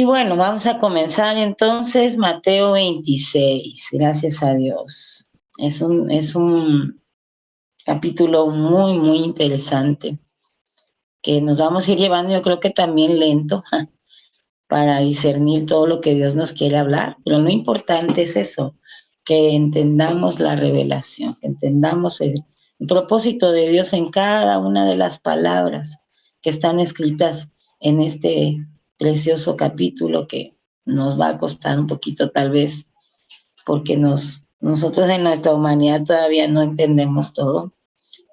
bueno, vamos a comenzar entonces Mateo 26, gracias a Dios. Es un capítulo muy, muy interesante que nos vamos a ir llevando, yo creo que también lento, para discernir todo lo que Dios nos quiere hablar, pero lo importante es eso, que entendamos la revelación, que entendamos el propósito de Dios en cada una de las palabras que están escritas en este precioso capítulo que nos va a costar un poquito tal vez, porque nosotros en nuestra humanidad todavía no entendemos todo,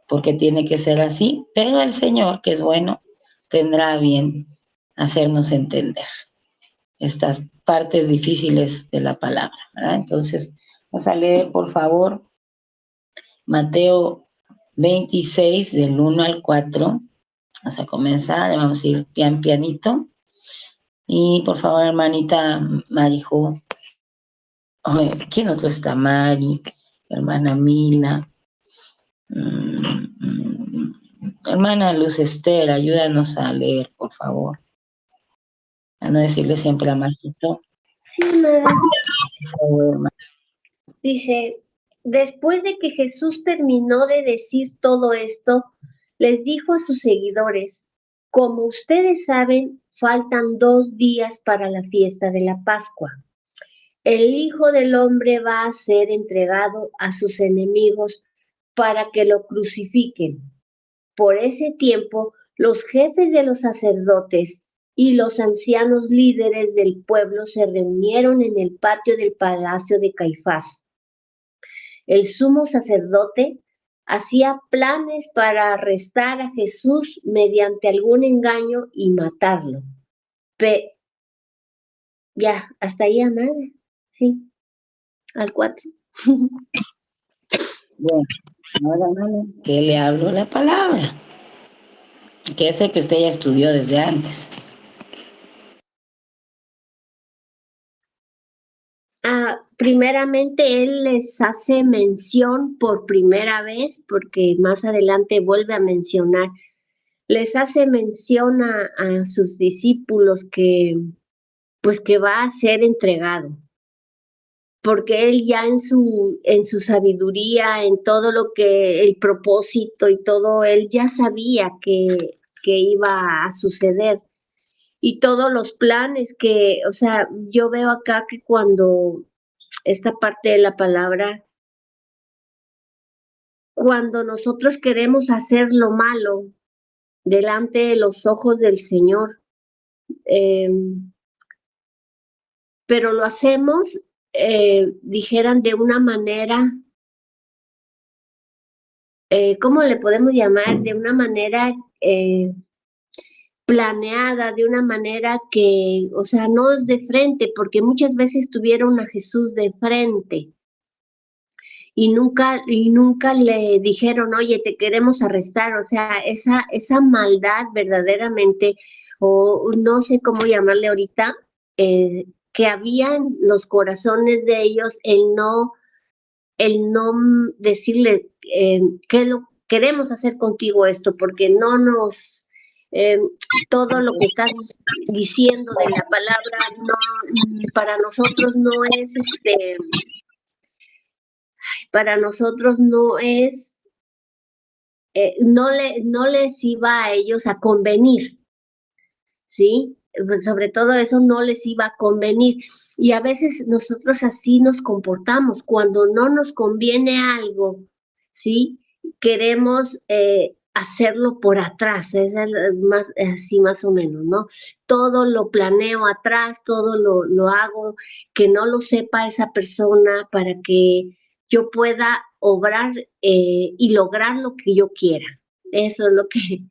porque tiene que ser así, pero el Señor, que es bueno, tendrá bien hacernos entender estas partes difíciles de la palabra, ¿verdad? Entonces, vamos a leer, por favor, Mateo 26, del 1 al 4. Vamos a comenzar, vamos a ir pianito. Y, por favor, hermanita Marijo, ¿quién otro está? Mari, hermana Mila, hermana Luz Esther, ayúdanos a leer, por favor. A no decirle siempre a Marquito. Sí, madre. Dice, después de que Jesús terminó de decir todo esto, les dijo a sus seguidores, como ustedes saben, faltan 2 días para la fiesta de la Pascua. El Hijo del Hombre va a ser entregado a sus enemigos para que lo crucifiquen. Por ese tiempo, los jefes de los sacerdotes y los ancianos líderes del pueblo se reunieron en el patio del palacio de Caifás. El sumo sacerdote hacía planes para arrestar a Jesús mediante algún engaño y matarlo. Ya, hasta ahí, madre. Sí, al 4. Bueno, ahora, hermano, que le hablo la palabra, que es el que usted ya estudió desde antes. Primeramente, él les hace mención por primera vez, porque más adelante vuelve a mencionar, les hace mención a sus discípulos que va a ser entregado, porque él ya en su sabiduría, en todo lo que el propósito y todo, él ya sabía que iba a suceder. Y todos los planes que, o sea, yo veo acá que cuando esta parte de la palabra, cuando nosotros queremos hacer lo malo delante de los ojos del Señor, pero lo hacemos, dijeran, de una manera, ¿cómo le podemos llamar? De una manera planeada, de una manera que, o sea, no es de frente, porque muchas veces tuvieron a Jesús de frente y nunca le dijeron, oye, te queremos arrestar, o sea, esa maldad verdaderamente, o no sé cómo llamarle ahorita, que había en los corazones de ellos el no decirle que lo queremos hacer contigo esto, porque no nos todo lo que estás diciendo de la palabra no, para nosotros no es para nosotros no es no les iba a ellos a convenir, ¿sí? Pues sobre todo eso no les iba a convenir. Y a veces nosotros así nos comportamos. Cuando no nos conviene algo, ¿sí? Queremos hacerlo por atrás, es más, así más o menos, ¿no? Todo lo planeo atrás, todo lo hago, que no lo sepa esa persona para que yo pueda obrar y lograr lo que yo quiera. Eso es lo que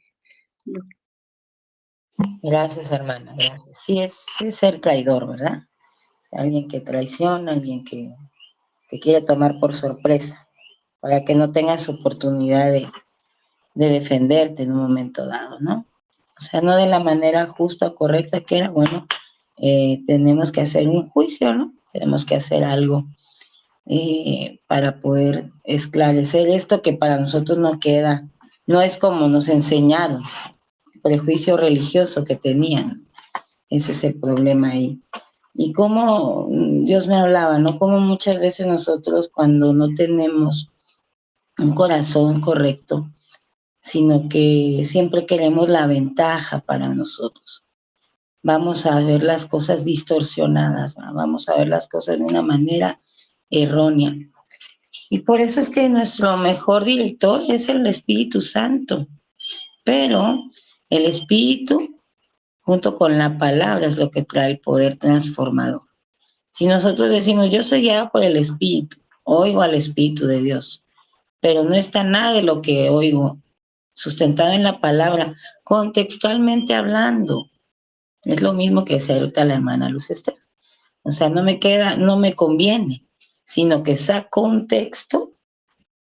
Gracias, hermana. Gracias. Sí, es ser traidor, ¿verdad? Alguien que traiciona, alguien que te quiere tomar por sorpresa, para que no tengas oportunidad de defenderte en un momento dado, ¿no? O sea, no de la manera justa o correcta que era, bueno, tenemos que hacer un juicio, ¿no? Tenemos que hacer algo para poder esclarecer esto que para nosotros no queda, no es como nos enseñaron, el prejuicio religioso que tenían. Ese es el problema ahí. Y como Dios me hablaba, ¿no? Como muchas veces nosotros cuando no tenemos un corazón correcto, sino que siempre queremos la ventaja para nosotros. Vamos a ver las cosas distorsionadas, ¿no? Vamos a ver las cosas de una manera errónea. Y por eso es que nuestro mejor director es el Espíritu Santo. Pero el Espíritu, junto con la palabra, es lo que trae el poder transformador. Si nosotros decimos, yo soy guiado por el Espíritu, oigo al Espíritu de Dios, pero no está nada de lo que oigo sustentado en la palabra, contextualmente hablando. Es lo mismo que decía ahorita la hermana Luz Esther. O sea, no me conviene, sino que saco un texto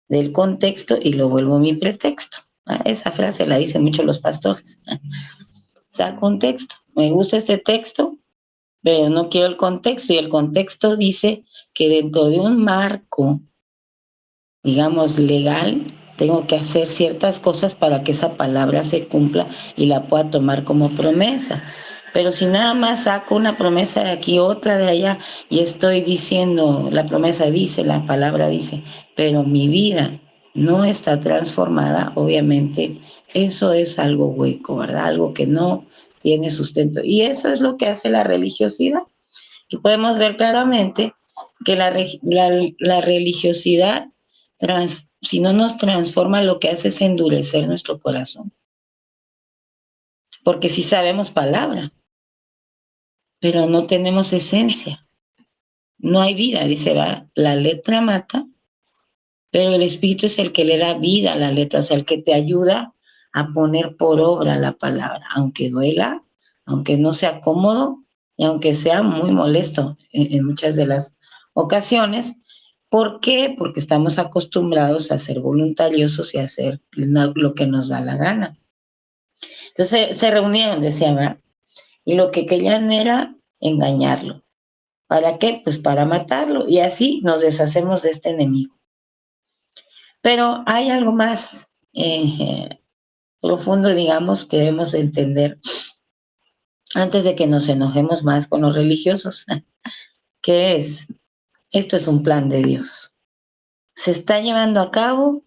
del contexto y lo vuelvo mi pretexto. Esa frase la dicen mucho los pastores. Saco un texto, me gusta este texto, pero no quiero el contexto, y el contexto dice que dentro de un marco, digamos, legal, tengo que hacer ciertas cosas para que esa palabra se cumpla y la pueda tomar como promesa. Pero si nada más saco una promesa de aquí, otra de allá, y estoy diciendo, la promesa dice, la palabra dice, pero mi vida no está transformada, obviamente eso es algo hueco, ¿verdad? Algo que no tiene sustento. Y eso es lo que hace la religiosidad. Y podemos ver claramente que la religiosidad, si no nos transforma, lo que hace es endurecer nuestro corazón. Porque sí sabemos palabra, pero no tenemos esencia. No hay vida, dice, va, la letra mata, pero el Espíritu es el que le da vida a la letra, o sea, el que te ayuda a poner por obra la palabra, aunque duela, aunque no sea cómodo y aunque sea muy molesto en muchas de las ocasiones. ¿Por qué? Porque estamos acostumbrados a ser voluntariosos y a hacer lo que nos da la gana. Entonces se reunieron, decían, ¿verdad? Y lo que querían era engañarlo. ¿Para qué? Pues para matarlo, y así nos deshacemos de este enemigo. Pero hay algo más profundo, digamos, que debemos entender antes de que nos enojemos más con los religiosos, que es, esto es un plan de Dios. Se está llevando a cabo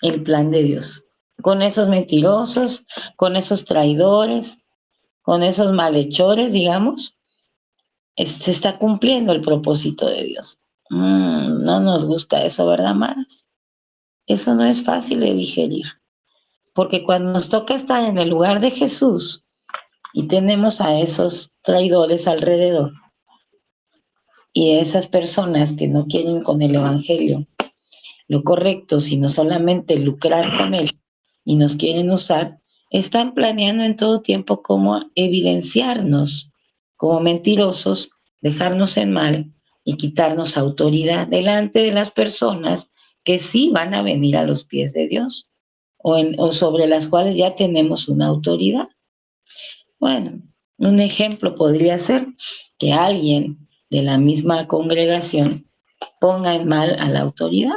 el plan de Dios, con esos mentirosos, con esos traidores, con esos malhechores, digamos, se está cumpliendo el propósito de Dios. No nos gusta eso, ¿verdad, amadas? Eso no es fácil de digerir, porque cuando nos toca estar en el lugar de Jesús y tenemos a esos traidores alrededor y esas personas que no quieren con el evangelio lo correcto, sino solamente lucrar con él y nos quieren usar, están planeando en todo tiempo cómo evidenciarnos como mentirosos, dejarnos en mal y quitarnos autoridad delante de las personas que sí van a venir a los pies de Dios o sobre las cuales ya tenemos una autoridad. Bueno, un ejemplo podría ser que alguien de la misma congregación ponga en mal a la autoridad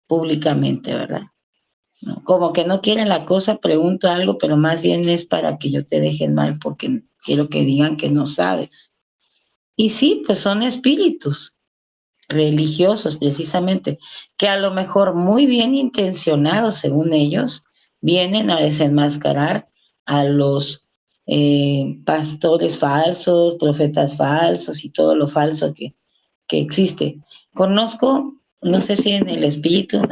públicamente, ¿verdad? ¿No? Como que no quieren la cosa, pregunto algo, pero más bien es para que yo te deje mal porque quiero que digan que no sabes. Y sí, pues son espíritus religiosos precisamente, que a lo mejor muy bien intencionados según ellos, vienen a desenmascarar a los pastores falsos, profetas falsos y todo lo falso que existe. Conozco, no sé si en el espíritu,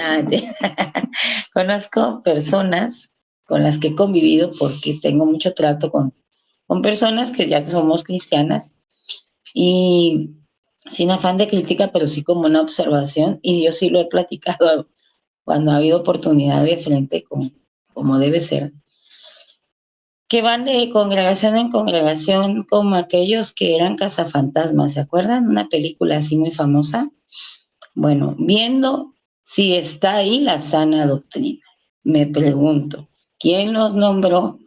conozco personas con las que he convivido porque tengo mucho trato con personas que ya somos cristianas y sin afán de crítica, pero sí como una observación, y yo sí lo he platicado cuando ha habido oportunidad de frente como debe ser, que van de congregación en congregación como aquellos que eran cazafantasmas, ¿se acuerdan? Una película así muy famosa. Bueno, viendo si está ahí la sana doctrina, me pregunto, ¿quién los nombró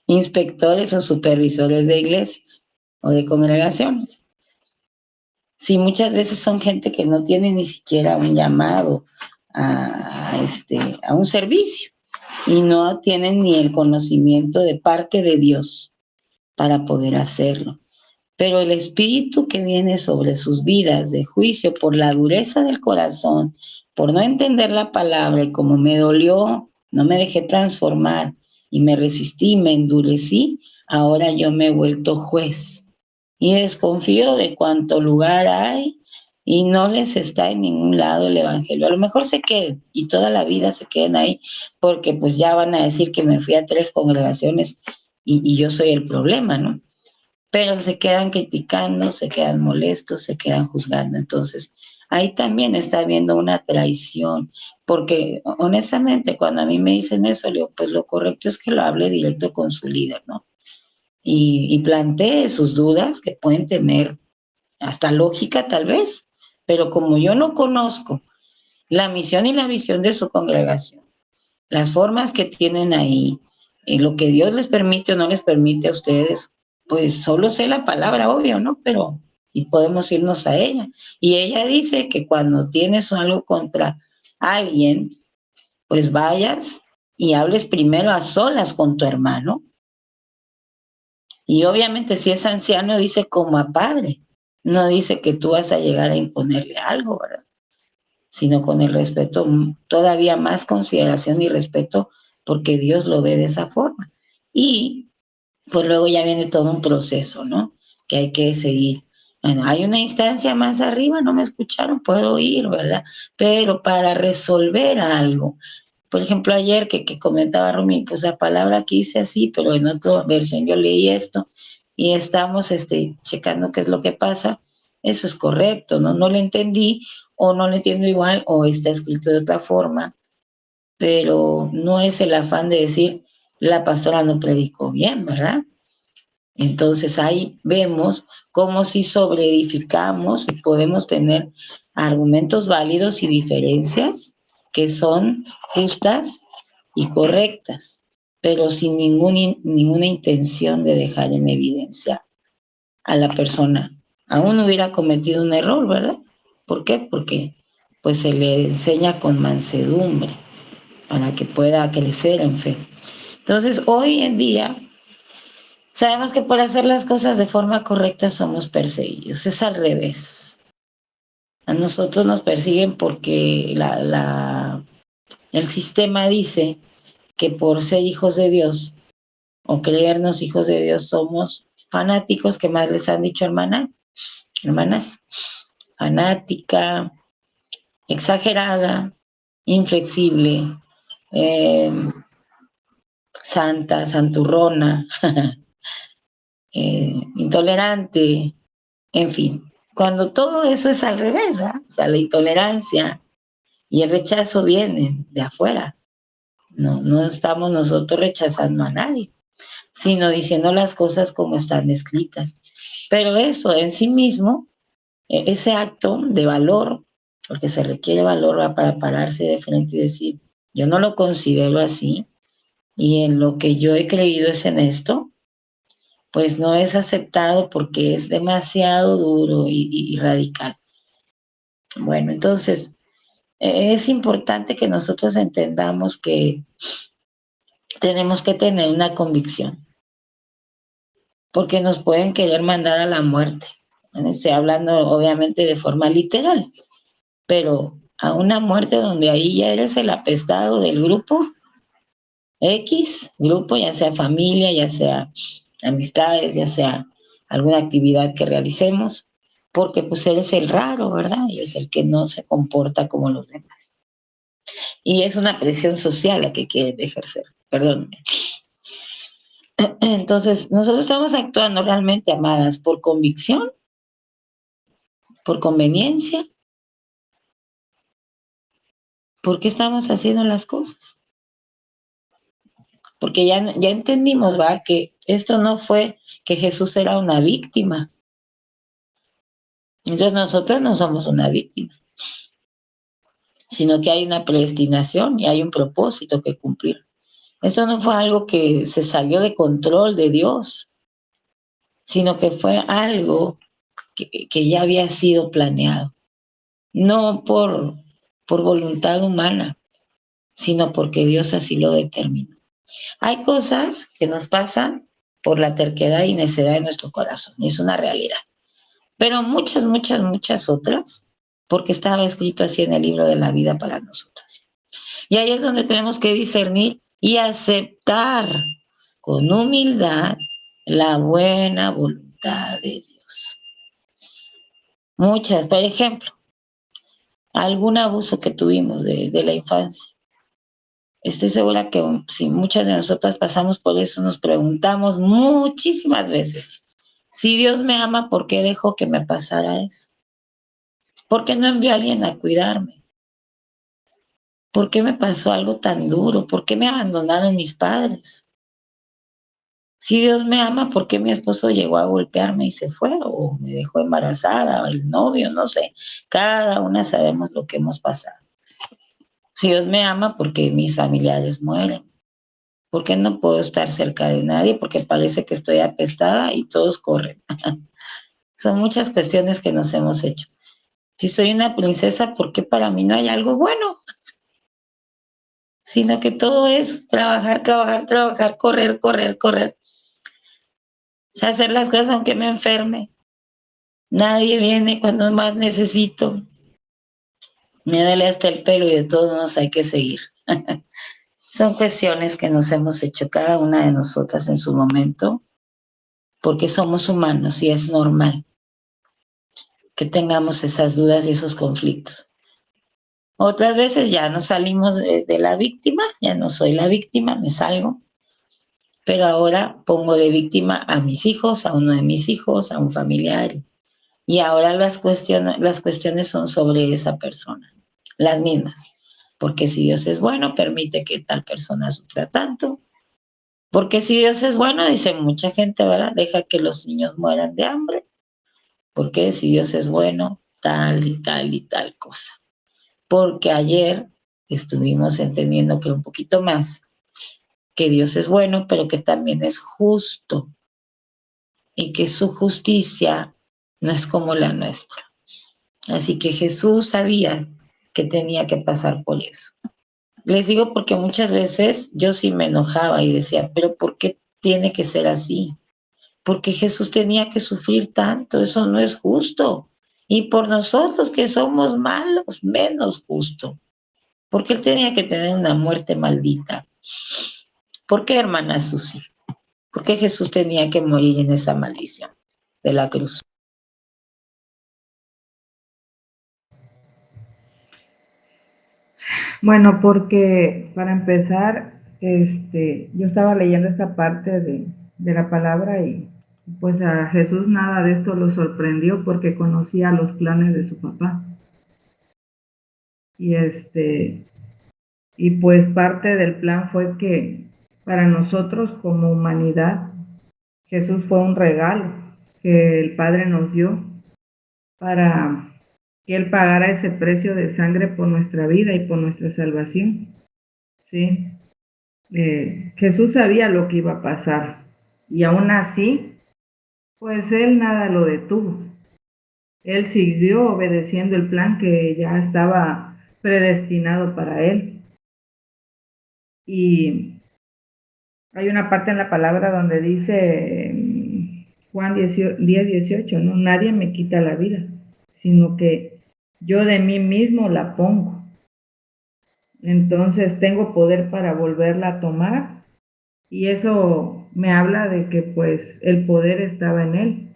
inspectores o supervisores de iglesias o de congregaciones? Si muchas veces son gente que no tiene ni siquiera un llamado a un servicio y no tienen ni el conocimiento de parte de Dios. para poder hacerlo. Pero el espíritu que viene sobre sus vidas de juicio por la dureza del corazón, por no entender la palabra y como me dolió, no me dejé transformar y me resistí, me endurecí, ahora yo me he vuelto juez y desconfío de cuánto lugar hay y no les está en ningún lado el evangelio. A lo mejor se queden y toda la vida se queden ahí porque pues ya van a decir que me fui a 3 congregaciones y yo soy el problema, ¿no? Pero se quedan criticando, se quedan molestos, se quedan juzgando. Entonces, ahí también está habiendo una traición, porque honestamente cuando a mí me dicen eso, le digo, pues lo correcto es que lo hable directo con su líder, ¿no? Y plantee sus dudas que pueden tener hasta lógica tal vez, pero como yo no conozco la misión y la visión de su congregación, las formas que tienen ahí, lo que Dios les permite o no les permite a ustedes, pues solo sé la palabra, obvio, ¿no? Pero, y podemos irnos a ella. Y ella dice que cuando tienes algo contra alguien, pues vayas y hables primero a solas con tu hermano. Y obviamente si es anciano, dice como a padre. No dice que tú vas a llegar a imponerle algo, ¿verdad? Sino con el respeto, todavía más consideración y respeto, porque Dios lo ve de esa forma. Y pues luego ya viene todo un proceso, ¿no? Que hay que seguir. Bueno, hay una instancia más arriba, no me escucharon, puedo ir, ¿verdad? Pero para resolver algo, por ejemplo, ayer que comentaba Rumi, pues la palabra aquí dice así, pero en otra versión yo leí esto y estamos checando qué es lo que pasa. Eso es correcto, ¿no? No lo entendí o no lo entiendo igual o está escrito de otra forma, pero no es el afán de decir la pastora no predicó bien, ¿verdad? Entonces ahí vemos cómo si sobreedificamos y podemos tener argumentos válidos y diferencias que son justas y correctas, pero sin ninguna intención de dejar en evidencia a la persona. Aún hubiera cometido un error, ¿verdad? ¿Por qué? Porque pues se le enseña con mansedumbre para que pueda crecer en fe. Entonces, hoy en día sabemos que por hacer las cosas de forma correcta somos perseguidos. Es al revés. A nosotros nos persiguen porque el sistema dice que por ser hijos de Dios o creernos hijos de Dios somos fanáticos. ¿Qué más les han dicho, hermanas? Fanática, exagerada, inflexible, santa, santurrona, intolerante, en fin. Cuando todo eso es al revés, ¿verdad? O sea, la intolerancia y el rechazo vienen de afuera. No estamos nosotros rechazando a nadie, sino diciendo las cosas como están escritas. Pero eso en sí mismo, ese acto de valor, porque se requiere valor para pararse de frente y decir, yo no lo considero así, y en lo que yo he creído es en esto, pues no es aceptado porque es demasiado duro y radical. Bueno, entonces es importante que nosotros entendamos que tenemos que tener una convicción, porque nos pueden querer mandar a la muerte. Estoy hablando obviamente de forma literal, pero a una muerte donde ahí ya eres el apestado del grupo X, grupo, ya sea familia, ya sea amistades, ya sea alguna actividad que realicemos, porque pues eres el raro, ¿verdad? Y es el que no se comporta como los demás. Y es una presión social la que quieren ejercer, perdónenme. Entonces, nosotros estamos actuando realmente, amadas, por convicción, por conveniencia. ¿Por qué estamos haciendo las cosas? Porque ya entendimos, ¿va? Que esto no fue que Jesús era una víctima. Entonces nosotros no somos una víctima, sino que hay una predestinación y hay un propósito que cumplir. Esto no fue algo que se salió de control de Dios, sino que fue algo que ya había sido planeado. No por voluntad humana, sino porque Dios así lo determinó. Hay cosas que nos pasan por la terquedad y necedad de nuestro corazón. Es una realidad. Pero muchas otras, porque estaba escrito así en el libro de la vida para nosotras. Y ahí es donde tenemos que discernir y aceptar con humildad la buena voluntad de Dios. Muchas, por ejemplo, algún abuso que tuvimos de la infancia. Estoy segura que si muchas de nosotras pasamos por eso, nos preguntamos muchísimas veces, si Dios me ama, ¿por qué dejó que me pasara eso? ¿Por qué no envió a alguien a cuidarme? ¿Por qué me pasó algo tan duro? ¿Por qué me abandonaron mis padres? Si Dios me ama, ¿por qué mi esposo llegó a golpearme y se fue? O me dejó embarazada, o el novio, no sé. Cada una sabemos lo que hemos pasado. Si Dios me ama, ¿por qué mis familiares mueren? ¿Por qué no puedo estar cerca de nadie? Porque parece que estoy apestada y todos corren. Son muchas cuestiones que nos hemos hecho. Si soy una princesa, ¿por qué para mí no hay algo bueno? Sino que todo es trabajar, correr. O sea, hacer las cosas aunque me enferme. Nadie viene cuando más necesito. Me duele hasta el pelo y de todos modos hay que seguir. Son cuestiones que nos hemos hecho cada una de nosotras en su momento, porque somos humanos y es normal que tengamos esas dudas y esos conflictos. Otras veces ya nos salimos de la víctima, ya no soy la víctima, me salgo, pero ahora pongo de víctima a mis hijos, a uno de mis hijos, a un familiar, y ahora las cuestiones son sobre esa persona, las mismas, porque si Dios es bueno, permite que tal persona sufra tanto, porque si Dios es bueno, dice mucha gente, ¿verdad? Deja que los niños mueran de hambre, porque si Dios es bueno, tal y tal cosa. Porque ayer estuvimos entendiendo que un poquito más, que Dios es bueno, pero que también es justo, y que su justicia no es como la nuestra. Así que Jesús sabía que tenía que pasar por eso. Les digo porque muchas veces yo sí me enojaba y decía, pero ¿por qué tiene que ser así? Porque Jesús tenía que sufrir tanto, eso no es justo. Y por nosotros que somos malos, menos justo. Porque Él tenía que tener una muerte maldita. ¿Por qué, hermana Susi? ¿Por qué Jesús tenía que morir en esa maldición de la cruz? Bueno, porque para empezar, yo estaba leyendo esta parte de la palabra y pues a Jesús nada de esto lo sorprendió porque conocía los planes de su papá. Y pues parte del plan fue que para nosotros como humanidad, Jesús fue un regalo que el Padre nos dio para que Él pagara ese precio de sangre por nuestra vida y por nuestra salvación. Sí. Jesús sabía lo que iba a pasar y aún así, pues Él nada lo detuvo. Él siguió obedeciendo el plan que ya estaba predestinado para Él. Y hay una parte en la palabra donde dice Juan 10:18, ¿no? Nadie me quita la vida, sino que yo de mí mismo la pongo. Entonces tengo poder para volverla a tomar y eso me habla de que pues el poder estaba en Él.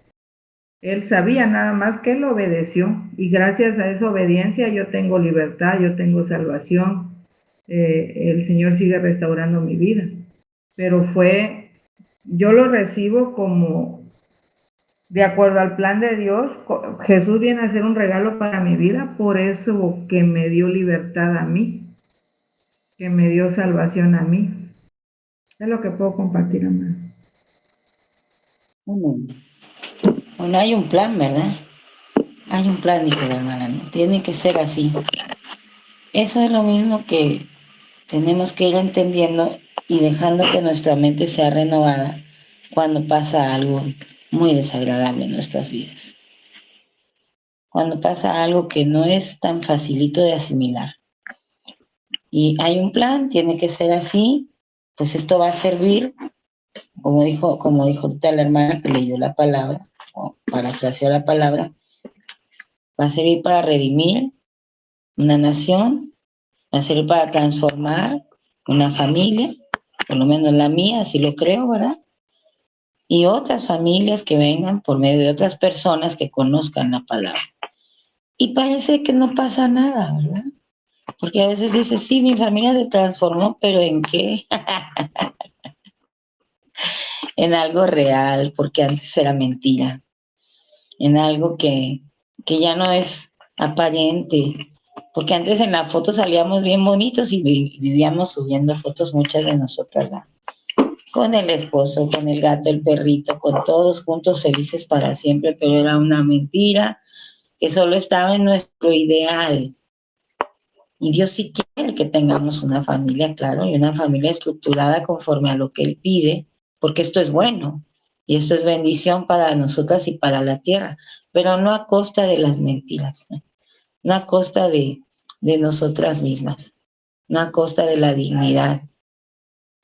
Él sabía nada más que Él obedeció y gracias a esa obediencia yo tengo libertad, yo tengo salvación. El Señor sigue restaurando mi vida. Pero yo lo recibo como de acuerdo al plan de Dios. Jesús viene a ser un regalo para mi vida, por eso que me dio libertad a mí, que me dio salvación a mí. Es lo que puedo compartir, hermano. Bueno, hay un plan, ¿verdad? Hay un plan, dijo la hermana, ¿no? Tiene que ser así. Eso es lo mismo que tenemos que ir entendiendo y dejando que nuestra mente sea renovada cuando pasa algo muy desagradable en nuestras vidas. Cuando pasa algo que no es tan facilito de asimilar. Y hay un plan, tiene que ser así, pues esto va a servir como dijo ahorita la hermana que leyó la palabra, o parafraseó la palabra, va a servir para redimir una nación, va a servir para transformar una familia, por lo menos la mía, así lo creo, ¿verdad? Y otras familias que vengan por medio de otras personas que conozcan la palabra. Y parece que no pasa nada, ¿verdad? Porque a veces dices, sí, mi familia se transformó, pero ¿en qué? En algo real, porque antes era mentira. En algo que ya no es aparente. Porque antes en la foto salíamos bien bonitos y vivíamos subiendo fotos muchas de nosotras, ¿verdad? Con el esposo, con el gato, el perrito, con todos juntos felices para siempre, pero era una mentira que solo estaba en nuestro ideal. Y Dios sí quiere que tengamos una familia, claro, y una familia estructurada conforme a lo que Él pide, porque esto es bueno y esto es bendición para nosotras y para la tierra, pero no a costa de las mentiras, no a costa de nosotras mismas, no a costa de la dignidad,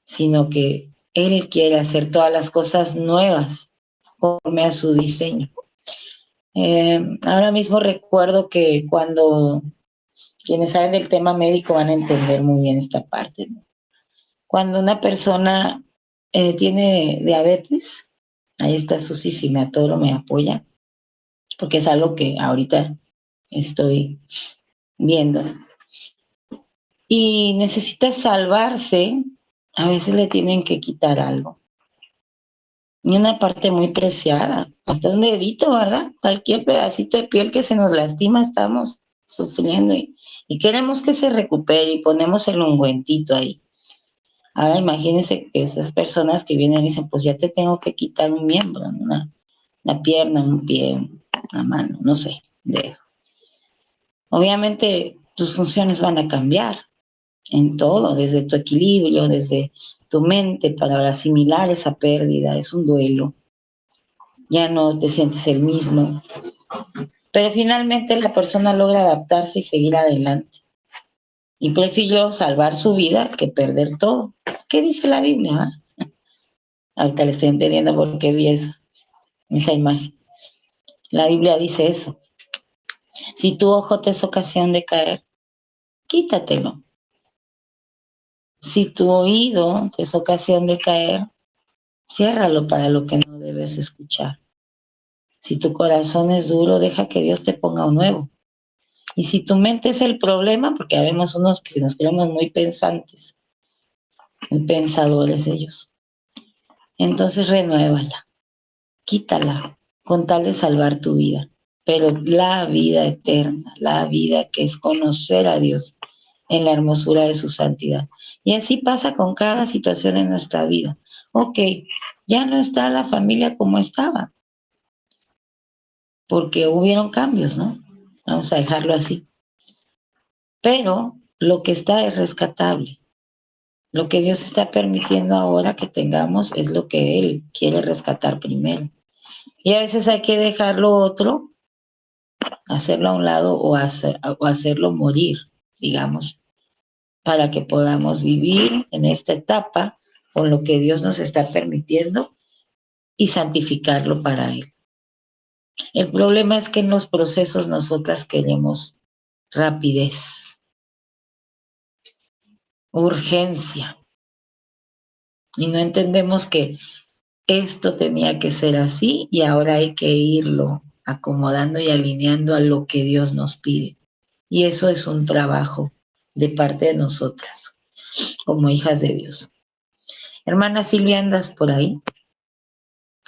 sino que Él quiere hacer todas las cosas nuevas conforme a su diseño. Ahora mismo recuerdo que cuando quienes saben del tema médico van a entender muy bien esta parte, ¿no? Cuando una persona tiene diabetes, ahí está Susi, si me atoro me apoya, porque es algo que ahorita estoy viendo. Y necesita salvarse, a veces le tienen que quitar algo. Y una parte muy preciada, hasta un dedito, ¿verdad? Cualquier pedacito de piel que se nos lastima estamos sufriendo y queremos que se recupere y ponemos el ungüentito ahí. Ahora imagínense que esas personas que vienen y dicen, pues ya te tengo que quitar un miembro, ¿no? Una pierna, un pie, una mano, no sé, dedo. Obviamente tus funciones van a cambiar en todo, desde tu equilibrio, desde tu mente para asimilar esa pérdida, es un duelo. Ya no te sientes el mismo. Pero finalmente la persona logra adaptarse y seguir adelante. Y prefirió salvar su vida que perder todo. ¿Qué dice la Biblia? Ahorita le estoy entendiendo por qué vi eso, esa imagen. La Biblia dice eso. Si tu ojo te es ocasión de caer, quítatelo. Si tu oído te es ocasión de caer, ciérralo para lo que no debes escuchar. Si tu corazón es duro, deja que Dios te ponga un nuevo. Y si tu mente es el problema, porque habemos unos que nos creemos muy pensantes, muy pensadores ellos, entonces renuévala, quítala, con tal de salvar tu vida. Pero la vida eterna, la vida que es conocer a Dios en la hermosura de su santidad. Y así pasa con cada situación en nuestra vida. Ok, ya no está la familia como estaba, porque hubieron cambios, ¿no? Vamos a dejarlo así. Pero lo que está es rescatable. Lo que Dios está permitiendo ahora que tengamos es lo que Él quiere rescatar primero. Y a veces hay que dejar lo otro, hacerlo a un lado o hacerlo morir, digamos, para que podamos vivir en esta etapa con lo que Dios nos está permitiendo y santificarlo para Él. El problema es que en los procesos nosotras queremos rapidez, urgencia, y no entendemos que esto tenía que ser así y ahora hay que irlo acomodando y alineando a lo que Dios nos pide. Y eso es un trabajo de parte de nosotras, como hijas de Dios. Hermana Silvia, ¿andas por ahí?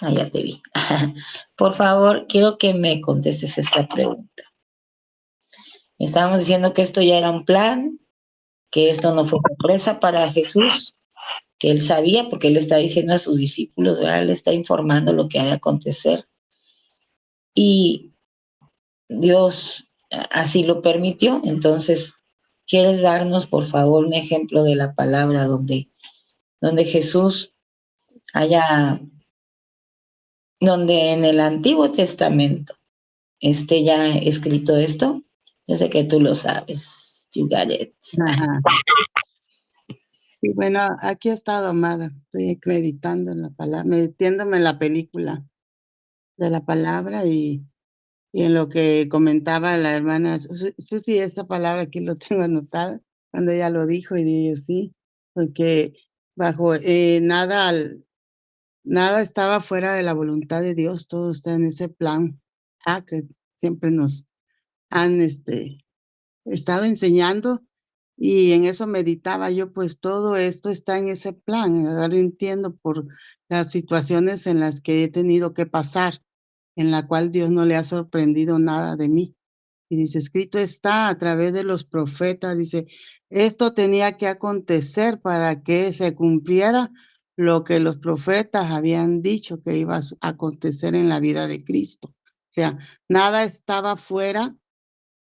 Ah, ya te vi. Por favor, quiero que me contestes esta pregunta. Estábamos diciendo que esto ya era un plan, que esto no fue sorpresa para Jesús, que Él sabía, porque Él está diciendo a sus discípulos, ¿verdad? Él está informando lo que ha de acontecer. Y Dios así lo permitió. Entonces, ¿quieres darnos, por favor, un ejemplo de la palabra donde Jesús haya, donde en el Antiguo Testamento esté ya escrito esto? Yo sé que tú lo sabes. You got it. Ajá. Y bueno, aquí he estado, amada. Estoy meditando en la palabra, metiéndome en la película de la palabra y en lo que comentaba la hermana Susi, esa palabra aquí lo tengo anotada cuando ella lo dijo y dije yo sí, porque bajo nada estaba fuera de la voluntad de Dios, todo está en ese plan que siempre nos han estado enseñando y en eso meditaba yo, pues todo esto está en ese plan. Ahora entiendo por las situaciones en las que he tenido que pasar, en la cual Dios no le ha sorprendido nada de mí. Y dice, escrito está a través de los profetas, dice, esto tenía que acontecer para que se cumpliera lo que los profetas habían dicho que iba a acontecer en la vida de Cristo. O sea, nada estaba fuera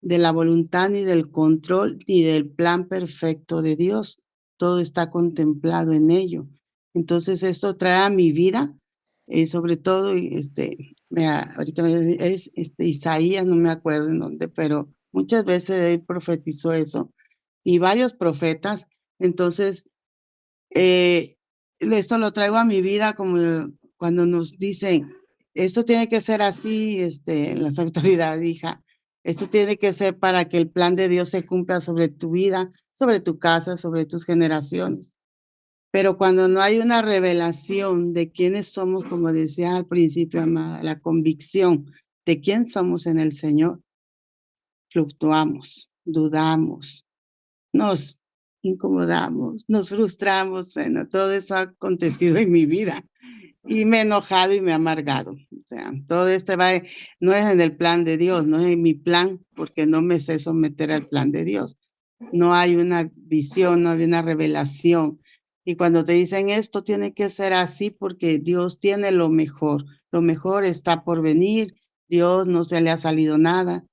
de la voluntad ni del control ni del plan perfecto de Dios. Todo está contemplado en ello. Entonces esto trae a mi vida, sobre todo, ahorita es Isaías, no me acuerdo en dónde, pero muchas veces él profetizó eso y varios profetas. Entonces, esto lo traigo a mi vida como cuando nos dicen, esto tiene que ser así, las autoridades, hija, esto tiene que ser para que el plan de Dios se cumpla sobre tu vida, sobre tu casa, sobre tus generaciones. Pero cuando no hay una revelación de quiénes somos, como decía al principio, amada, la convicción de quién somos en el Señor, fluctuamos, dudamos, nos incomodamos, nos frustramos, bueno, todo eso ha acontecido en mi vida y me he enojado y me he amargado. O sea, todo esto no es en el plan de Dios, no es en mi plan, porque no me sé someter al plan de Dios. No hay una visión, no hay una revelación. Y cuando te dicen esto tiene que ser así porque Dios tiene lo mejor está por venir, Dios no se le ha salido nada.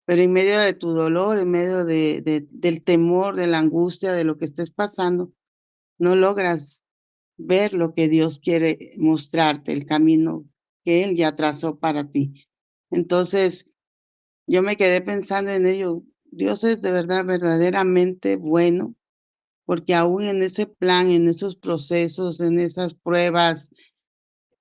Pero en medio de tu dolor, en medio del temor, de la angustia, de lo que estés pasando, no logras ver lo que Dios quiere mostrarte, el camino que Él ya trazó para ti. Entonces, yo me quedé pensando en ello. Dios es de verdad, verdaderamente bueno, porque aún en ese plan, en esos procesos, en esas pruebas,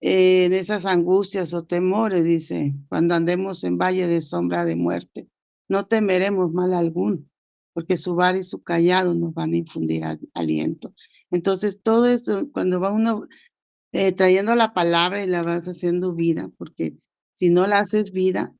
en esas angustias o temores, dice, cuando andemos en valle de sombra de muerte, no temeremos mal alguno, porque su vara y su callado nos van a infundir aliento. Entonces, todo esto, cuando va uno trayendo la palabra y la vas haciendo vida, porque si no la haces vida,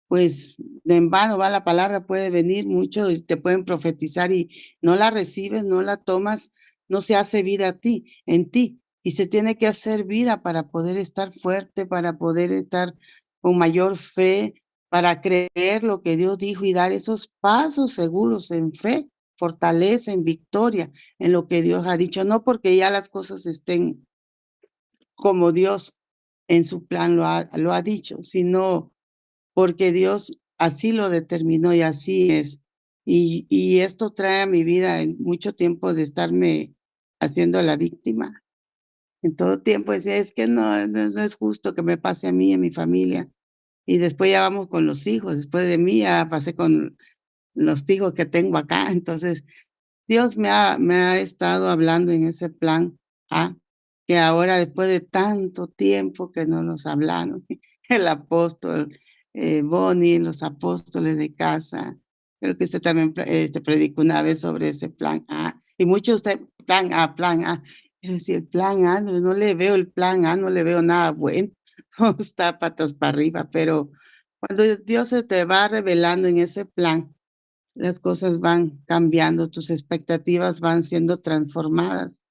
pues en vano va la palabra, puede venir mucho y te pueden profetizar y no la recibes, no la tomas, no se hace vida en ti. Y se tiene que hacer vida para poder estar fuerte, para poder estar con mayor fe, para creer lo que Dios dijo y dar esos pasos seguros en fe, fortaleza, en victoria, en lo que Dios ha dicho, no porque ya las cosas estén como Dios en su plan lo ha dicho, sino porque Dios así lo determinó y así es. Y esto trae a mi vida en mucho tiempo de estarme haciendo la víctima. En todo tiempo decía, es que no es justo que me pase a mí, a mi familia. Y después ya vamos con los hijos. Después de mí ya pasé con los hijos que tengo acá. Entonces, Dios me ha estado hablando en ese plan, que ahora después de tanto tiempo que no nos hablaron, el apóstol Bonnie, los apóstoles de casa, creo que usted también predicó una vez sobre ese plan A, y muchos usted, plan A, pero si el plan A, no le veo el plan A, no le veo nada bueno, todo está patas para arriba, pero cuando Dios se te va revelando en ese plan, las cosas van cambiando, tus expectativas van siendo transformadas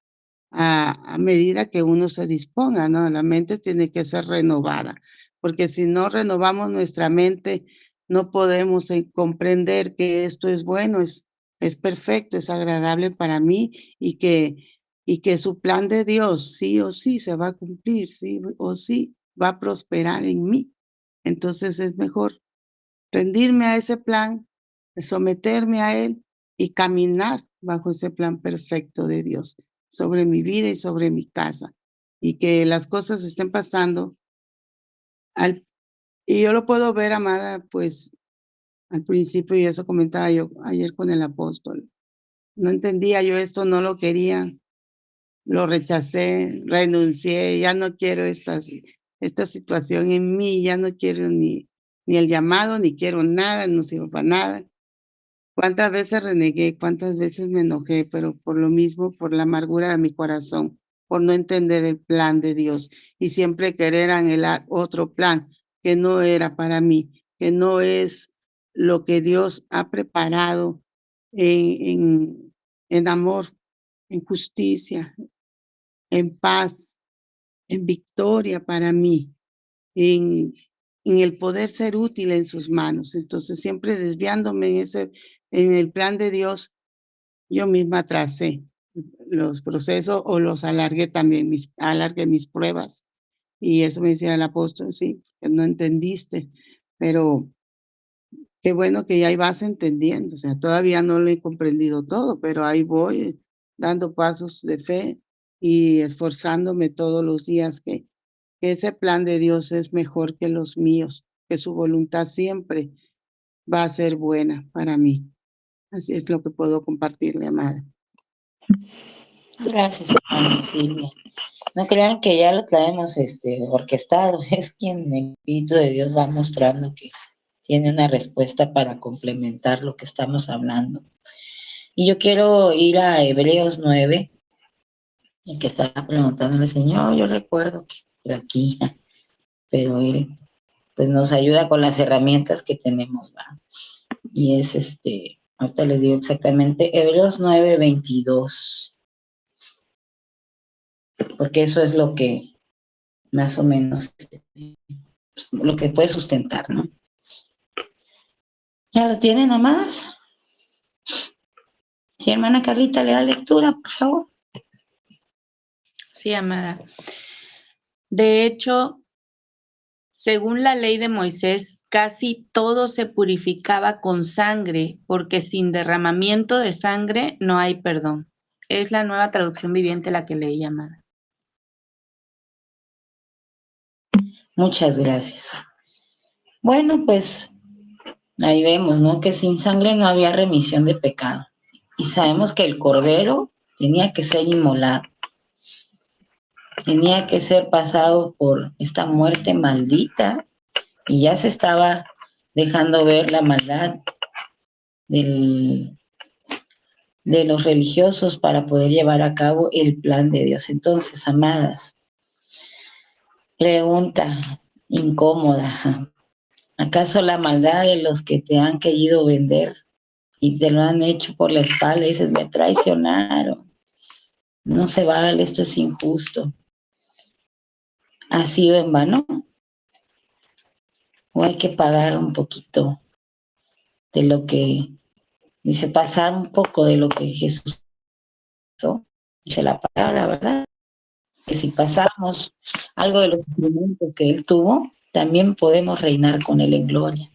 a medida que uno se disponga, ¿no? La mente tiene que ser renovada, porque si no renovamos nuestra mente, no podemos comprender que esto es bueno, es perfecto, es agradable para mí y que su plan de Dios sí o sí se va a cumplir, sí o sí va a prosperar en mí. Entonces es mejor rendirme a ese plan, someterme a él y caminar bajo ese plan perfecto de Dios sobre mi vida y sobre mi casa. Y que las cosas estén pasando. Y yo lo puedo ver, amada, pues al principio, y eso comentaba yo ayer con el apóstol. No entendía yo esto, no lo quería. lo rechacé, renuncié, ya no quiero esta situación en mí, ya no quiero ni el llamado, ni quiero nada, no sirvo para nada. Cuántas veces renegué, cuántas veces me enojé, pero por lo mismo, por la amargura de mi corazón, por no entender el plan de Dios y siempre querer anhelar otro plan que no era para mí, que no es lo que Dios ha preparado en amor, en justicia, en paz, en victoria para mí, en el poder ser útil en sus manos. Entonces, siempre desviándome en el plan de Dios, yo misma tracé los procesos o los alargué también, alargué mis pruebas. Y eso me decía el apóstol, sí, que no entendiste, pero qué bueno que ya vas entendiendo. O sea, todavía no lo he comprendido todo, pero ahí voy dando pasos de fe y esforzándome todos los días que ese plan de Dios es mejor que los míos, que su voluntad siempre va a ser buena para mí. Así es lo que puedo compartirle, amada. Gracias, hermana Silvia. No crean que ya lo traemos orquestado, es quien el Espíritu de Dios va mostrando que tiene una respuesta para complementar lo que estamos hablando. Y yo quiero ir a Hebreos 9, y que estaba preguntándole, Señor, yo recuerdo que por aquí, pero Él pues nos ayuda con las herramientas que tenemos, ¿va? Y es ahorita les digo exactamente, Hebreos 9:22, porque eso es lo que más o menos lo que puede sustentar, ¿no? ¿Ya lo tienen, amadas? Sí, hermana Carlita, le da lectura, por favor. Sí, amada. De hecho, según la ley de Moisés, casi todo se purificaba con sangre, porque sin derramamiento de sangre no hay perdón. Es la Nueva Traducción Viviente la que leí, amada. Muchas gracias. Bueno, pues ahí vemos, ¿no? Que sin sangre no había remisión de pecado. Y sabemos que el cordero tenía que ser inmolado. Tenía que ser pasado por esta muerte maldita y ya se estaba dejando ver la maldad de los religiosos para poder llevar a cabo el plan de Dios. Entonces, amadas, pregunta incómoda. ¿Acaso la maldad de los que te han querido vender y te lo han hecho por la espalda y dices, me traicionaron? No se vale, esto es injusto. ¿Ha sido en vano? ¿O hay que pagar un poquito de lo que, dice, pasar un poco de lo que Jesús hizo? Dice la palabra, ¿verdad? Que si pasamos algo de los sufrimientos que Él tuvo, también podemos reinar con Él en gloria.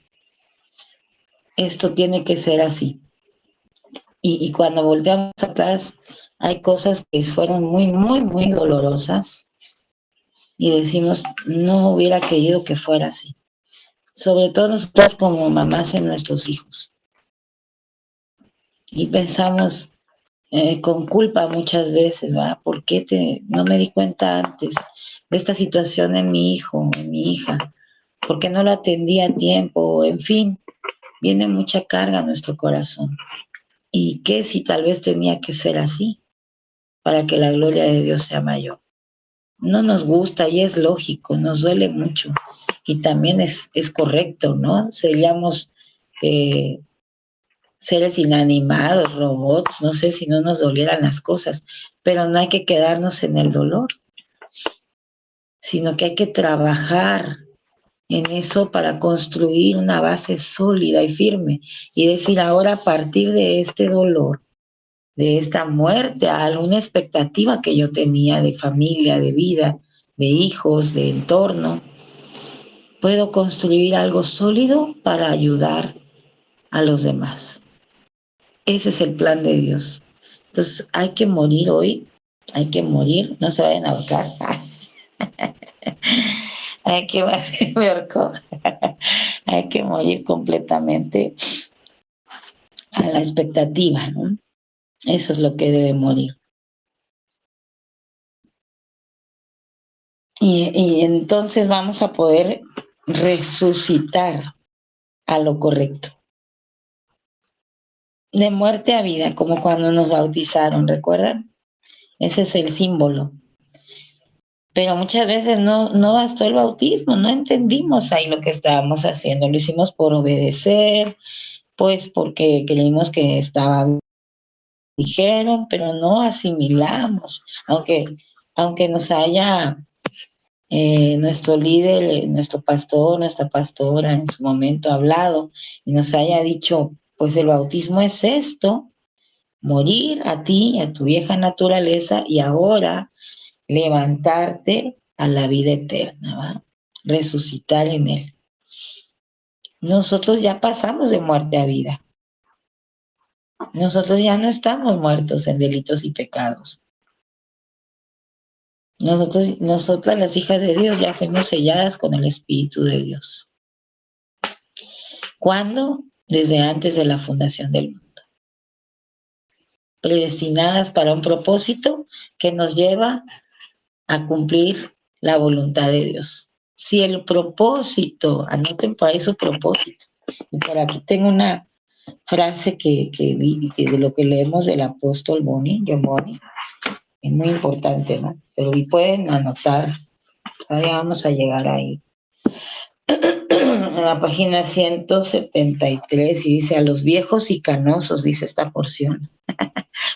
Esto tiene que ser así. Y cuando volteamos atrás, hay cosas que fueron muy, muy, muy dolorosas y decimos, no hubiera querido que fuera así. Sobre todo nosotras como mamás en nuestros hijos. Y pensamos con culpa muchas veces, ¿va? ¿Por qué no me di cuenta antes de esta situación en mi hijo, en mi hija? ¿Por qué no lo atendí a tiempo? En fin, viene mucha carga a nuestro corazón. ¿Y qué si tal vez tenía que ser así para que la gloria de Dios sea mayor? No nos gusta y es lógico, nos duele mucho. Y también es correcto, ¿no? Seríamos seres inanimados, robots, no sé si no nos dolieran las cosas, pero no hay que quedarnos en el dolor, sino que hay que trabajar en eso para construir una base sólida y firme y decir ahora a partir de este dolor, de esta muerte, a alguna expectativa que yo tenía de familia, de vida, de hijos, de entorno, puedo construir algo sólido para ayudar a los demás. Ese es el plan de Dios. Entonces hay que morir hoy, hay que morir, no se vayan a ahorcar. Hay que me ahorcó. Hay que morir completamente a la expectativa, ¿no? Eso es lo que debe morir. Y entonces vamos a poder resucitar a lo correcto. De muerte a vida, como cuando nos bautizaron, ¿recuerdan? Ese es el símbolo. Pero muchas veces no bastó el bautismo, no entendimos ahí lo que estábamos haciendo. Lo hicimos por obedecer, pues porque creímos que estaba bien, dijeron, pero no asimilamos. Aunque nos haya nuestro líder, nuestro pastor, nuestra pastora en su momento hablado y nos haya dicho, pues el bautismo es esto, morir a ti, a tu vieja naturaleza y ahora levantarte a la vida eterna, ¿va? Resucitar en él. Nosotros ya pasamos de muerte a vida. Nosotros ya no estamos muertos en delitos y pecados. Nosotras las hijas de Dios ya fuimos selladas con el Espíritu de Dios. ¿Cuándo? Desde antes de la fundación del mundo. Predestinadas para un propósito que nos lleva a cumplir la voluntad de Dios. Si el propósito, anoten por ahí su propósito. Y por aquí tengo una frase que de lo que leemos del apóstol John Bonnie, es muy importante, ¿no? Pero pueden anotar, todavía vamos a llegar ahí. En la página 173 y dice, a los viejos y canosos, dice esta porción.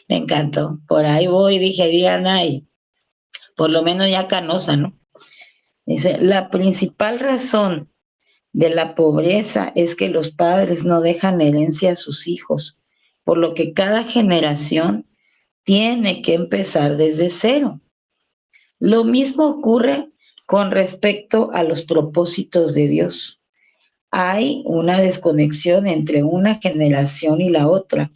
Me encantó. Por ahí voy, dije, digan, ay, por lo menos ya canosa, ¿no? Dice, la principal razón de la pobreza es que los padres no dejan herencia a sus hijos, por lo que cada generación tiene que empezar desde cero. Lo mismo ocurre con respecto a los propósitos de Dios. Hay una desconexión entre una generación y la otra.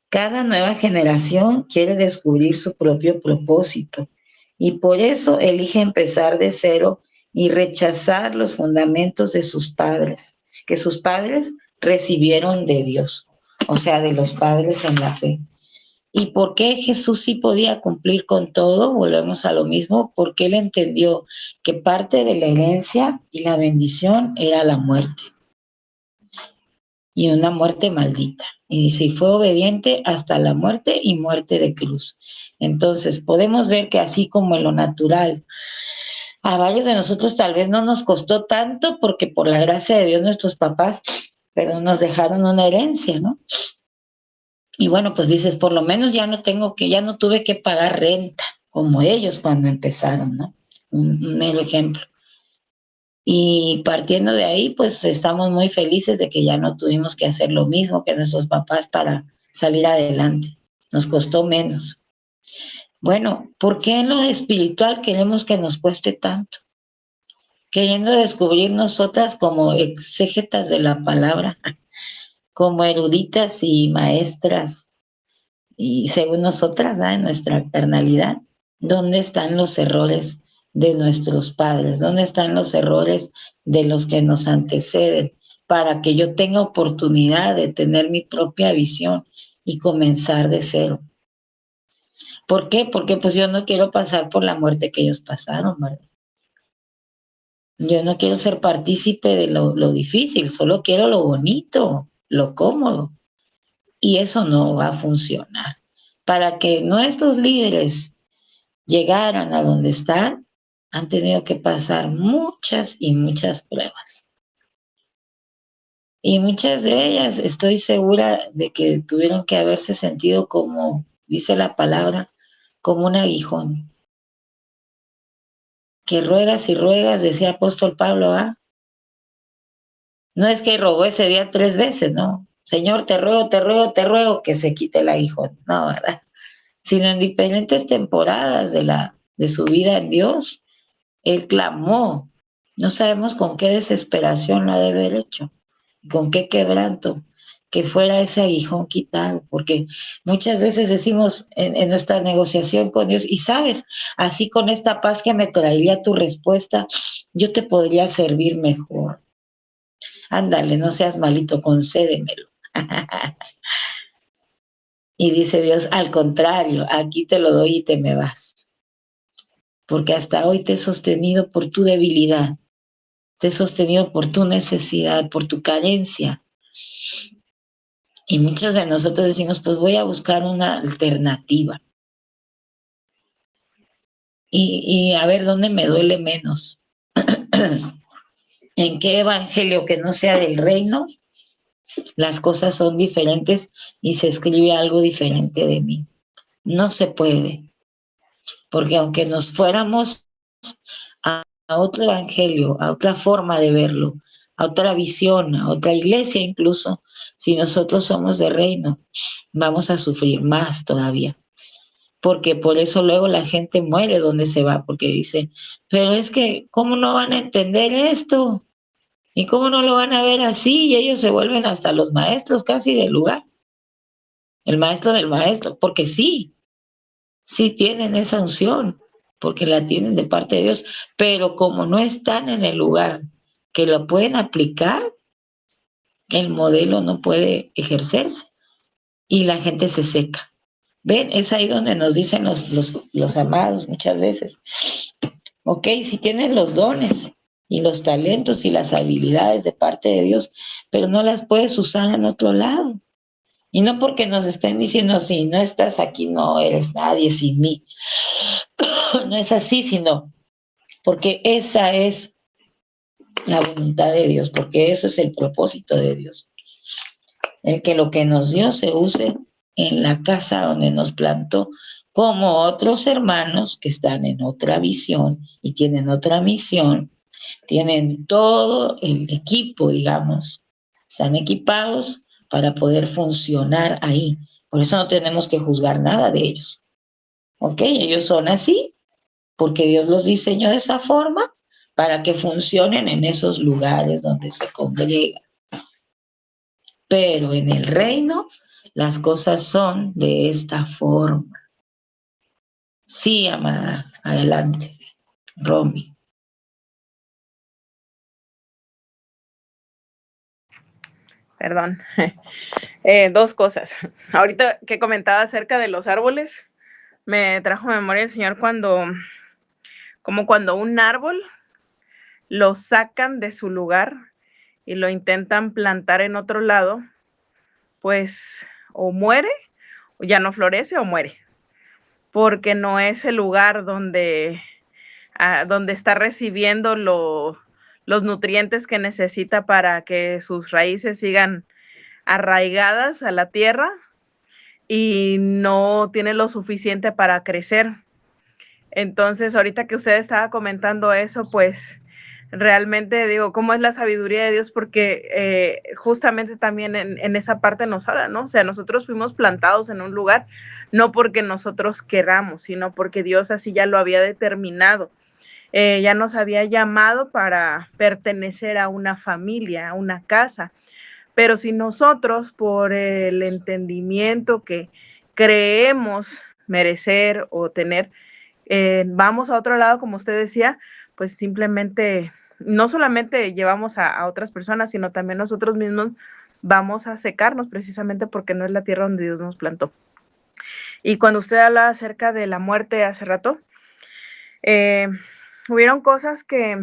Cada nueva generación quiere descubrir su propio propósito y por eso elige empezar de cero y rechazar los fundamentos de sus padres, que sus padres recibieron de Dios, o sea, de los padres en la fe. ¿Y por qué Jesús sí podía cumplir con todo? Volvemos a lo mismo, porque él entendió que parte de la herencia y la bendición era la muerte. Y una muerte maldita. Y dice, y fue obediente hasta la muerte y muerte de cruz. Entonces, podemos ver que así como en lo natural, a varios de nosotros tal vez no nos costó tanto porque por la gracia de Dios nuestros papás, pero nos dejaron una herencia, ¿no? Y bueno, pues dices, por lo menos ya no tuve que pagar renta, como ellos cuando empezaron, ¿no? Un mero ejemplo. Y partiendo de ahí, pues estamos muy felices de que ya no tuvimos que hacer lo mismo que nuestros papás para salir adelante. Nos costó menos. Bueno, ¿por qué en lo espiritual queremos que nos cueste tanto? Queriendo descubrir nosotras como exégetas de la palabra, como eruditas y maestras, y según nosotras, ¿eh? En nuestra carnalidad, ¿dónde están los errores de nuestros padres? ¿Dónde están los errores de los que nos anteceden? Para que yo tenga oportunidad de tener mi propia visión y comenzar de cero. ¿Por qué? Porque pues yo no quiero pasar por la muerte que ellos pasaron, ¿verdad? Yo no quiero ser partícipe de lo difícil, solo quiero lo bonito, lo cómodo. Y eso no va a funcionar. Para que nuestros líderes llegaran a donde están, han tenido que pasar muchas y muchas pruebas. Y muchas de ellas estoy segura de que tuvieron que haberse sentido como, dice la palabra, como un aguijón. Que ruegas y ruegas, decía apóstol Pablo, ¿ah? No es que rogó ese día 3 veces, ¿no? Señor, te ruego que se quite el aguijón. No, ¿verdad? Sino en diferentes temporadas de su vida en Dios, él clamó. No sabemos con qué desesperación lo ha de haber hecho, con qué quebranto, que fuera ese aguijón quitado, porque muchas veces decimos en nuestra negociación con Dios, y sabes, así con esta paz que me traería tu respuesta, yo te podría servir mejor. Ándale, no seas malito, concédemelo. Y dice Dios, al contrario, aquí te lo doy y te me vas. porque hasta hoy te he sostenido por tu debilidad, te he sostenido por tu necesidad, por tu carencia. Y muchos de nosotros decimos, pues voy a buscar una alternativa. Y a ver dónde me duele menos. ¿En qué evangelio que no sea del reino? Las cosas son diferentes y se escribe algo diferente de mí. No se puede, porque aunque nos fuéramos a otro evangelio, a otra forma de verlo, a otra visión, a otra iglesia incluso, si nosotros somos de reino, vamos a sufrir más todavía. Porque por eso luego la gente muere donde se va, porque dice, pero es que, ¿cómo no van a entender esto? ¿Y cómo no lo van a ver así? Y ellos se vuelven hasta los maestros casi del lugar. El maestro del maestro, porque sí tienen esa unción, porque la tienen de parte de Dios, pero como no están en el lugar que lo pueden aplicar, el modelo no puede ejercerse y la gente se seca. Ven, es ahí donde nos dicen los amados muchas veces, ok, si tienes los dones y los talentos y las habilidades de parte de Dios, pero no las puedes usar en otro lado. Y no porque nos estén diciendo, si no estás aquí, no eres nadie sin mí. No es así, sino porque esa es la voluntad de Dios, porque eso es el propósito de Dios. El que lo que nos dio se use en la casa donde nos plantó, como otros hermanos que están en otra visión y tienen otra misión, tienen todo el equipo, digamos, están equipados para poder funcionar ahí. Por eso no tenemos que juzgar nada de ellos. ¿Ok? Ellos son así, porque Dios los diseñó de esa forma para que funcionen en esos lugares donde se congregan. Pero en el reino las cosas son de esta forma. Sí, amada, adelante, Romy. Perdón. Dos cosas. Ahorita que comentaba acerca de los árboles, me trajo a memoria el Señor cuando un árbol lo sacan de su lugar y lo intentan plantar en otro lado, pues o muere, o ya no florece o muere, porque no es el lugar donde está recibiendo los nutrientes que necesita para que sus raíces sigan arraigadas a la tierra y no tiene lo suficiente para crecer. Entonces, ahorita que usted estaba comentando eso, pues realmente digo, ¿cómo es la sabiduría de Dios? Porque justamente también en esa parte nos habla, ¿no? O sea, nosotros fuimos plantados en un lugar, no porque nosotros queramos, sino porque Dios así ya lo había determinado. Ya nos había llamado para pertenecer a una familia, a una casa. Pero si nosotros, por el entendimiento que creemos merecer o tener, vamos a otro lado, como usted decía, pues simplemente, no solamente llevamos a otras personas, sino también nosotros mismos vamos a secarnos precisamente porque no es la tierra donde Dios nos plantó. Y cuando usted hablaba acerca de la muerte hace rato, hubieron cosas que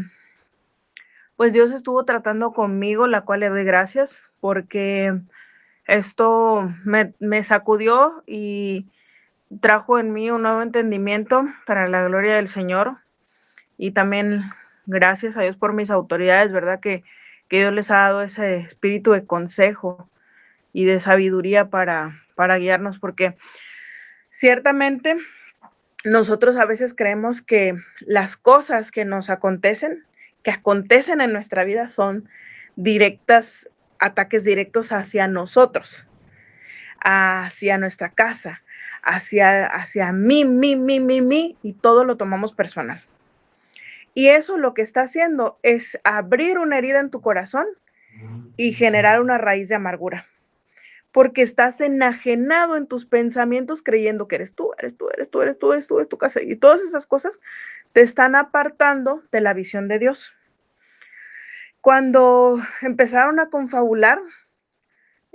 pues Dios estuvo tratando conmigo, la cual le doy gracias, porque esto me sacudió y trajo en mí un nuevo entendimiento para la gloria del Señor. Y también gracias a Dios por mis autoridades, ¿verdad? Que Dios les ha dado ese espíritu de consejo y de sabiduría para guiarnos, porque ciertamente nosotros a veces creemos que las cosas que nos acontecen en nuestra vida son ataques directos hacia nosotros, hacia nuestra casa, hacia mí, y todo lo tomamos personal. Y eso lo que está haciendo es abrir una herida en tu corazón y generar una raíz de amargura. Porque estás enajenado en tus pensamientos creyendo que eres tú, es tu casa. Y todas esas cosas te están apartando de la visión de Dios. Cuando empezaron a confabular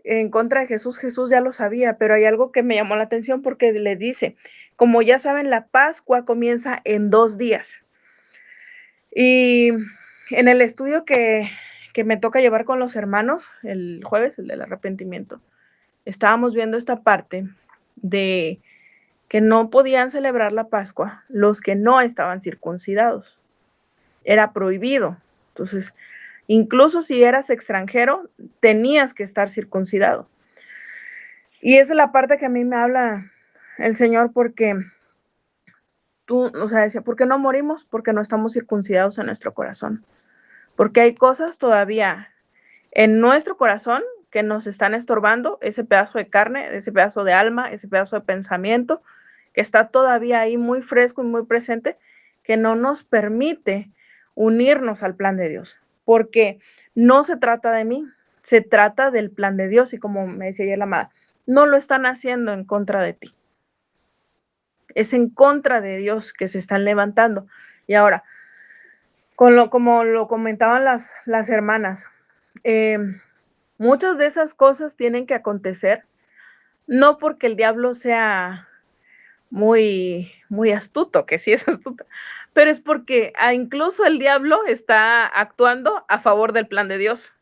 en contra de Jesús, Jesús ya lo sabía, pero hay algo que me llamó la atención porque le dice, Como ya saben, la Pascua comienza en 2 días. Y en el estudio que me toca llevar con los hermanos el jueves, el del arrepentimiento, estábamos viendo esta parte de que no podían celebrar la Pascua los que no estaban circuncidados. Era prohibido. Entonces, incluso si eras extranjero, tenías que estar circuncidado. Y esa es la parte que a mí me habla el Señor, porque decía, ¿por qué no morimos? Porque no estamos circuncidados en nuestro corazón. Porque hay cosas todavía en nuestro corazón que nos están estorbando, ese pedazo de carne, ese pedazo de alma, ese pedazo de pensamiento, que está todavía ahí muy fresco y muy presente, que no nos permite unirnos al plan de Dios. Porque no se trata de mí, se trata del plan de Dios. Y como me decía ayer la amada, no lo están haciendo en contra de ti. Es en contra de Dios que se están levantando. Y ahora, como lo comentaban las hermanas, muchas de esas cosas tienen que acontecer, no porque el diablo sea muy, muy astuto, que sí es astuto, pero es porque incluso el diablo está actuando a favor del plan de Dios.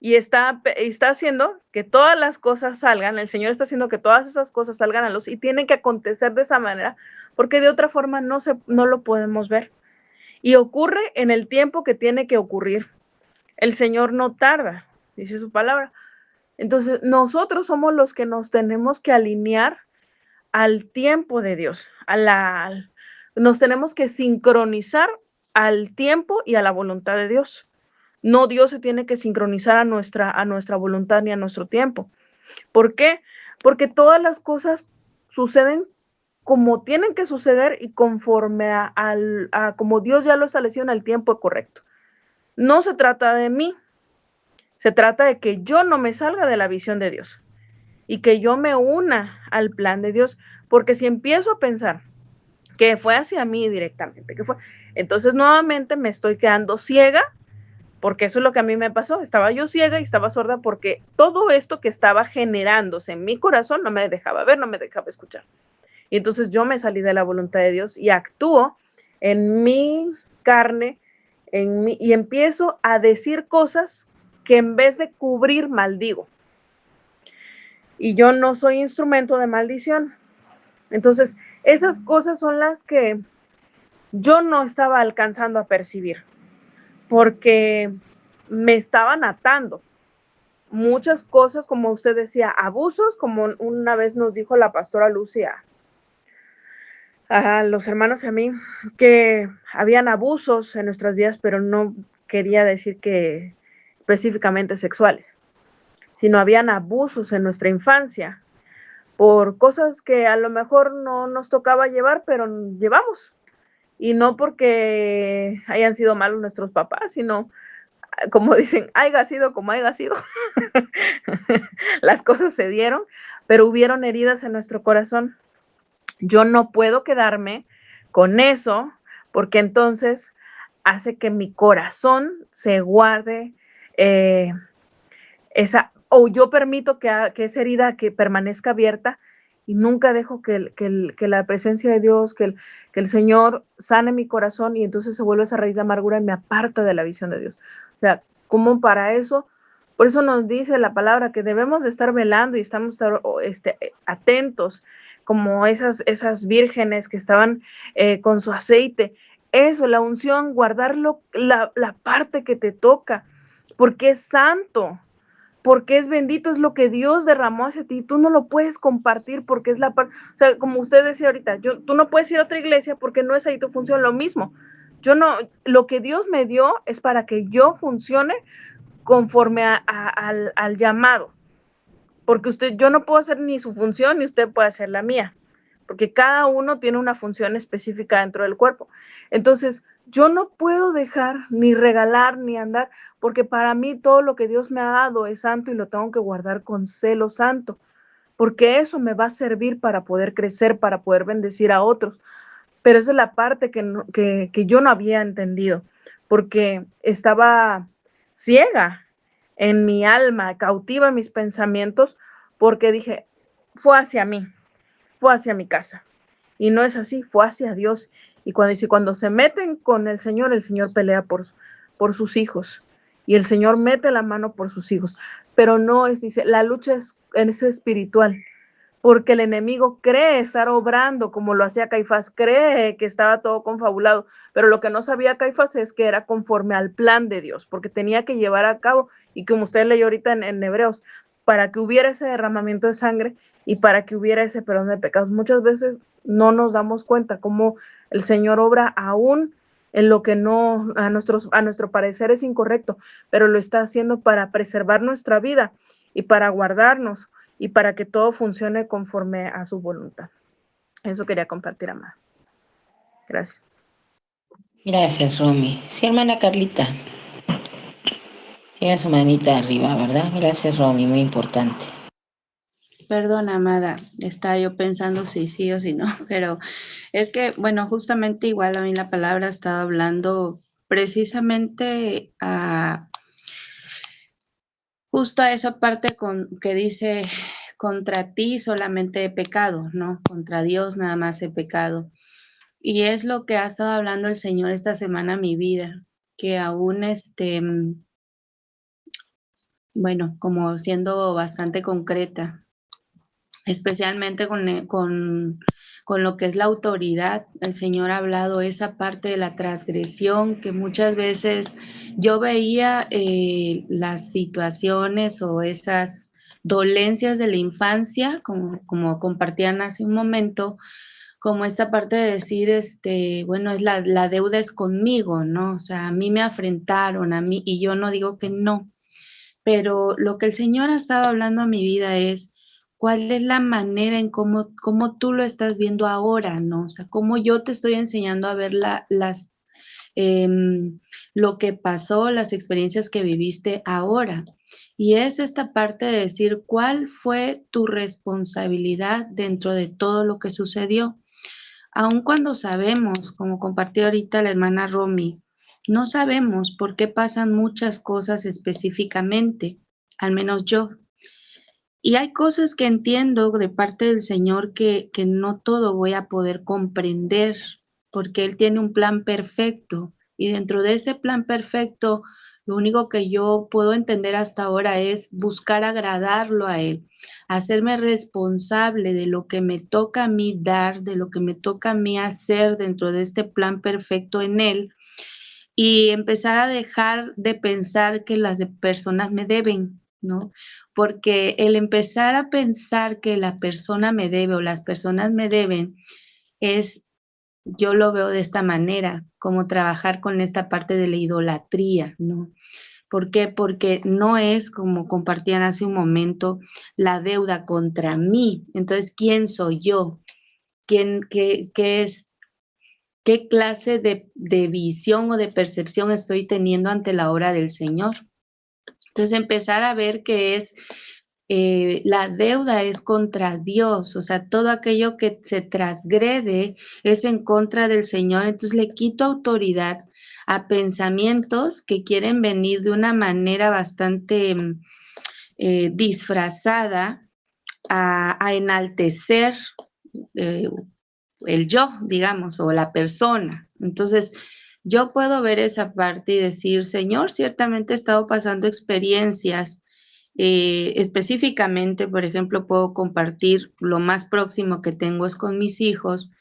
Y está haciendo que todas las cosas salgan, el Señor está haciendo que todas esas cosas salgan a luz y tienen que acontecer de esa manera, porque de otra forma no lo podemos ver. Y ocurre en el tiempo que tiene que ocurrir. El Señor no tarda, dice su palabra. Entonces, nosotros somos los que nos tenemos que alinear al tiempo de Dios, nos tenemos que sincronizar al tiempo y a la voluntad de Dios. No, Dios se tiene que sincronizar a nuestra voluntad ni a nuestro tiempo. ¿Por qué? Porque todas las cosas suceden como tienen que suceder y conforme a como Dios ya lo estableció en el tiempo correcto. No se trata de mí, se trata de que yo no me salga de la visión de Dios y que yo me una al plan de Dios, porque si empiezo a pensar que fue hacia mí directamente, entonces nuevamente me estoy quedando ciega, porque eso es lo que a mí me pasó, estaba yo ciega y estaba sorda porque todo esto que estaba generándose en mi corazón no me dejaba ver, no me dejaba escuchar. Y entonces yo me salí de la voluntad de Dios y actúo en mi carne y empiezo a decir cosas que en vez de cubrir, maldigo. Y yo no soy instrumento de maldición. Entonces, esas cosas son las que yo no estaba alcanzando a percibir, porque me estaban atando. Muchas cosas, como usted decía, abusos, como una vez nos dijo la pastora Lucia, a los hermanos y a mí, que habían abusos en nuestras vidas, pero no quería decir que específicamente sexuales, sino habían abusos en nuestra infancia por cosas que a lo mejor no nos tocaba llevar, pero llevamos. Y no porque hayan sido malos nuestros papás, sino, como dicen, haya sido como haya sido. Las cosas se dieron, pero hubieron heridas en nuestro corazón. Yo no puedo quedarme con eso, porque entonces hace que mi corazón se guarde o yo permito que esa herida que permanezca abierta y nunca dejo que la presencia de Dios, que el Señor sane mi corazón y entonces se vuelve esa raíz de amargura y me aparta de la visión de Dios. O sea, como para eso, por eso nos dice la palabra que debemos de estar velando y estamos atentos, como esas vírgenes que estaban con su aceite. Eso, la unción, guardarlo, la parte que te toca, porque es santo, porque es bendito, es lo que Dios derramó hacia ti. Tú no lo puedes compartir porque es la parte, o sea, como usted decía ahorita, tú no puedes ir a otra iglesia porque no es ahí tu función, lo mismo. Lo que Dios me dio es para que yo funcione conforme al llamado, porque yo no puedo hacer ni su función ni usted puede hacer la mía, porque cada uno tiene una función específica dentro del cuerpo. Entonces, yo no puedo dejar ni regalar ni andar, porque para mí todo lo que Dios me ha dado es santo y lo tengo que guardar con celo santo, porque eso me va a servir para poder crecer, para poder bendecir a otros. Pero esa es la parte que yo no había entendido, porque estaba ciega en mi alma, cautiva en mis pensamientos, porque dije, fue hacia mí, fue hacia mi casa. Y no es así, fue hacia Dios. Y cuando se meten con el Señor pelea por sus hijos. Y el Señor mete la mano por sus hijos. Pero no es, dice, la lucha es espiritual. Porque el enemigo cree estar obrando como lo hacía Caifás, cree que estaba todo confabulado, pero lo que no sabía Caifás es que era conforme al plan de Dios, porque tenía que llevar a cabo, y como usted leyó ahorita en Hebreos, para que hubiera ese derramamiento de sangre y para que hubiera ese perdón de pecados. Muchas veces no nos damos cuenta cómo el Señor obra aún en lo que no, a nuestro parecer es incorrecto, pero lo está haciendo para preservar nuestra vida y para guardarnos y para que todo funcione conforme a su voluntad. Eso quería compartir, amada. Gracias. Gracias, Romy. Sí, hermana Carlita. Tiene su manita arriba, ¿verdad? Gracias, Romy, muy importante. Perdón, amada, estaba yo pensando si sí o si no, pero es que, bueno, justamente igual a mí la palabra estaba hablando precisamente justo a esa parte que dice, contra ti solamente he pecado, ¿no? Contra Dios nada más he pecado. Y es lo que ha estado hablando el Señor esta semana a mi vida, que aún bueno, como siendo bastante concreta, especialmente con lo que es la autoridad. El Señor ha hablado esa parte de la transgresión, que muchas veces yo veía las situaciones o esas dolencias de la infancia, como compartían hace un momento, como esta parte de decir, bueno, es la deuda es conmigo, ¿no? O sea, a mí me afrentaron, a mí, y yo no digo que no, pero lo que el Señor ha estado hablando a mi vida es cuál es la manera en cómo tú lo estás viendo ahora, ¿no? O sea, cómo yo te estoy enseñando a ver lo que pasó, las experiencias que viviste ahora. Y es esta parte de decir cuál fue tu responsabilidad dentro de todo lo que sucedió. Aun cuando sabemos, como compartió ahorita la hermana Romy, no sabemos por qué pasan muchas cosas específicamente, al menos yo. Y hay cosas que entiendo de parte del Señor que no todo voy a poder comprender, porque Él tiene un plan perfecto. Y dentro de ese plan perfecto, lo único que yo puedo entender hasta ahora es buscar agradarlo a Él, hacerme responsable de lo que me toca a mí dar, de lo que me toca a mí hacer dentro de este plan perfecto en Él, y empezar a dejar de pensar que las personas me deben, ¿no? Porque el empezar a pensar que la persona me debe o las personas me deben yo lo veo de esta manera, como trabajar con esta parte de la idolatría, ¿no? ¿Por qué? Porque no es, como compartían hace un momento, la deuda contra mí. Entonces, ¿quién soy yo? ¿Qué clase de visión o de percepción estoy teniendo ante la obra del Señor? Entonces, empezar a ver que la deuda es contra Dios, o sea, todo aquello que se transgrede es en contra del Señor. Entonces, le quito autoridad a pensamientos que quieren venir de una manera bastante disfrazada a enaltecer el yo, digamos, o la persona. Entonces, yo puedo ver esa parte y decir, Señor, ciertamente he estado pasando experiencias, específicamente, por ejemplo, puedo compartir lo más próximo que tengo es con mis hijos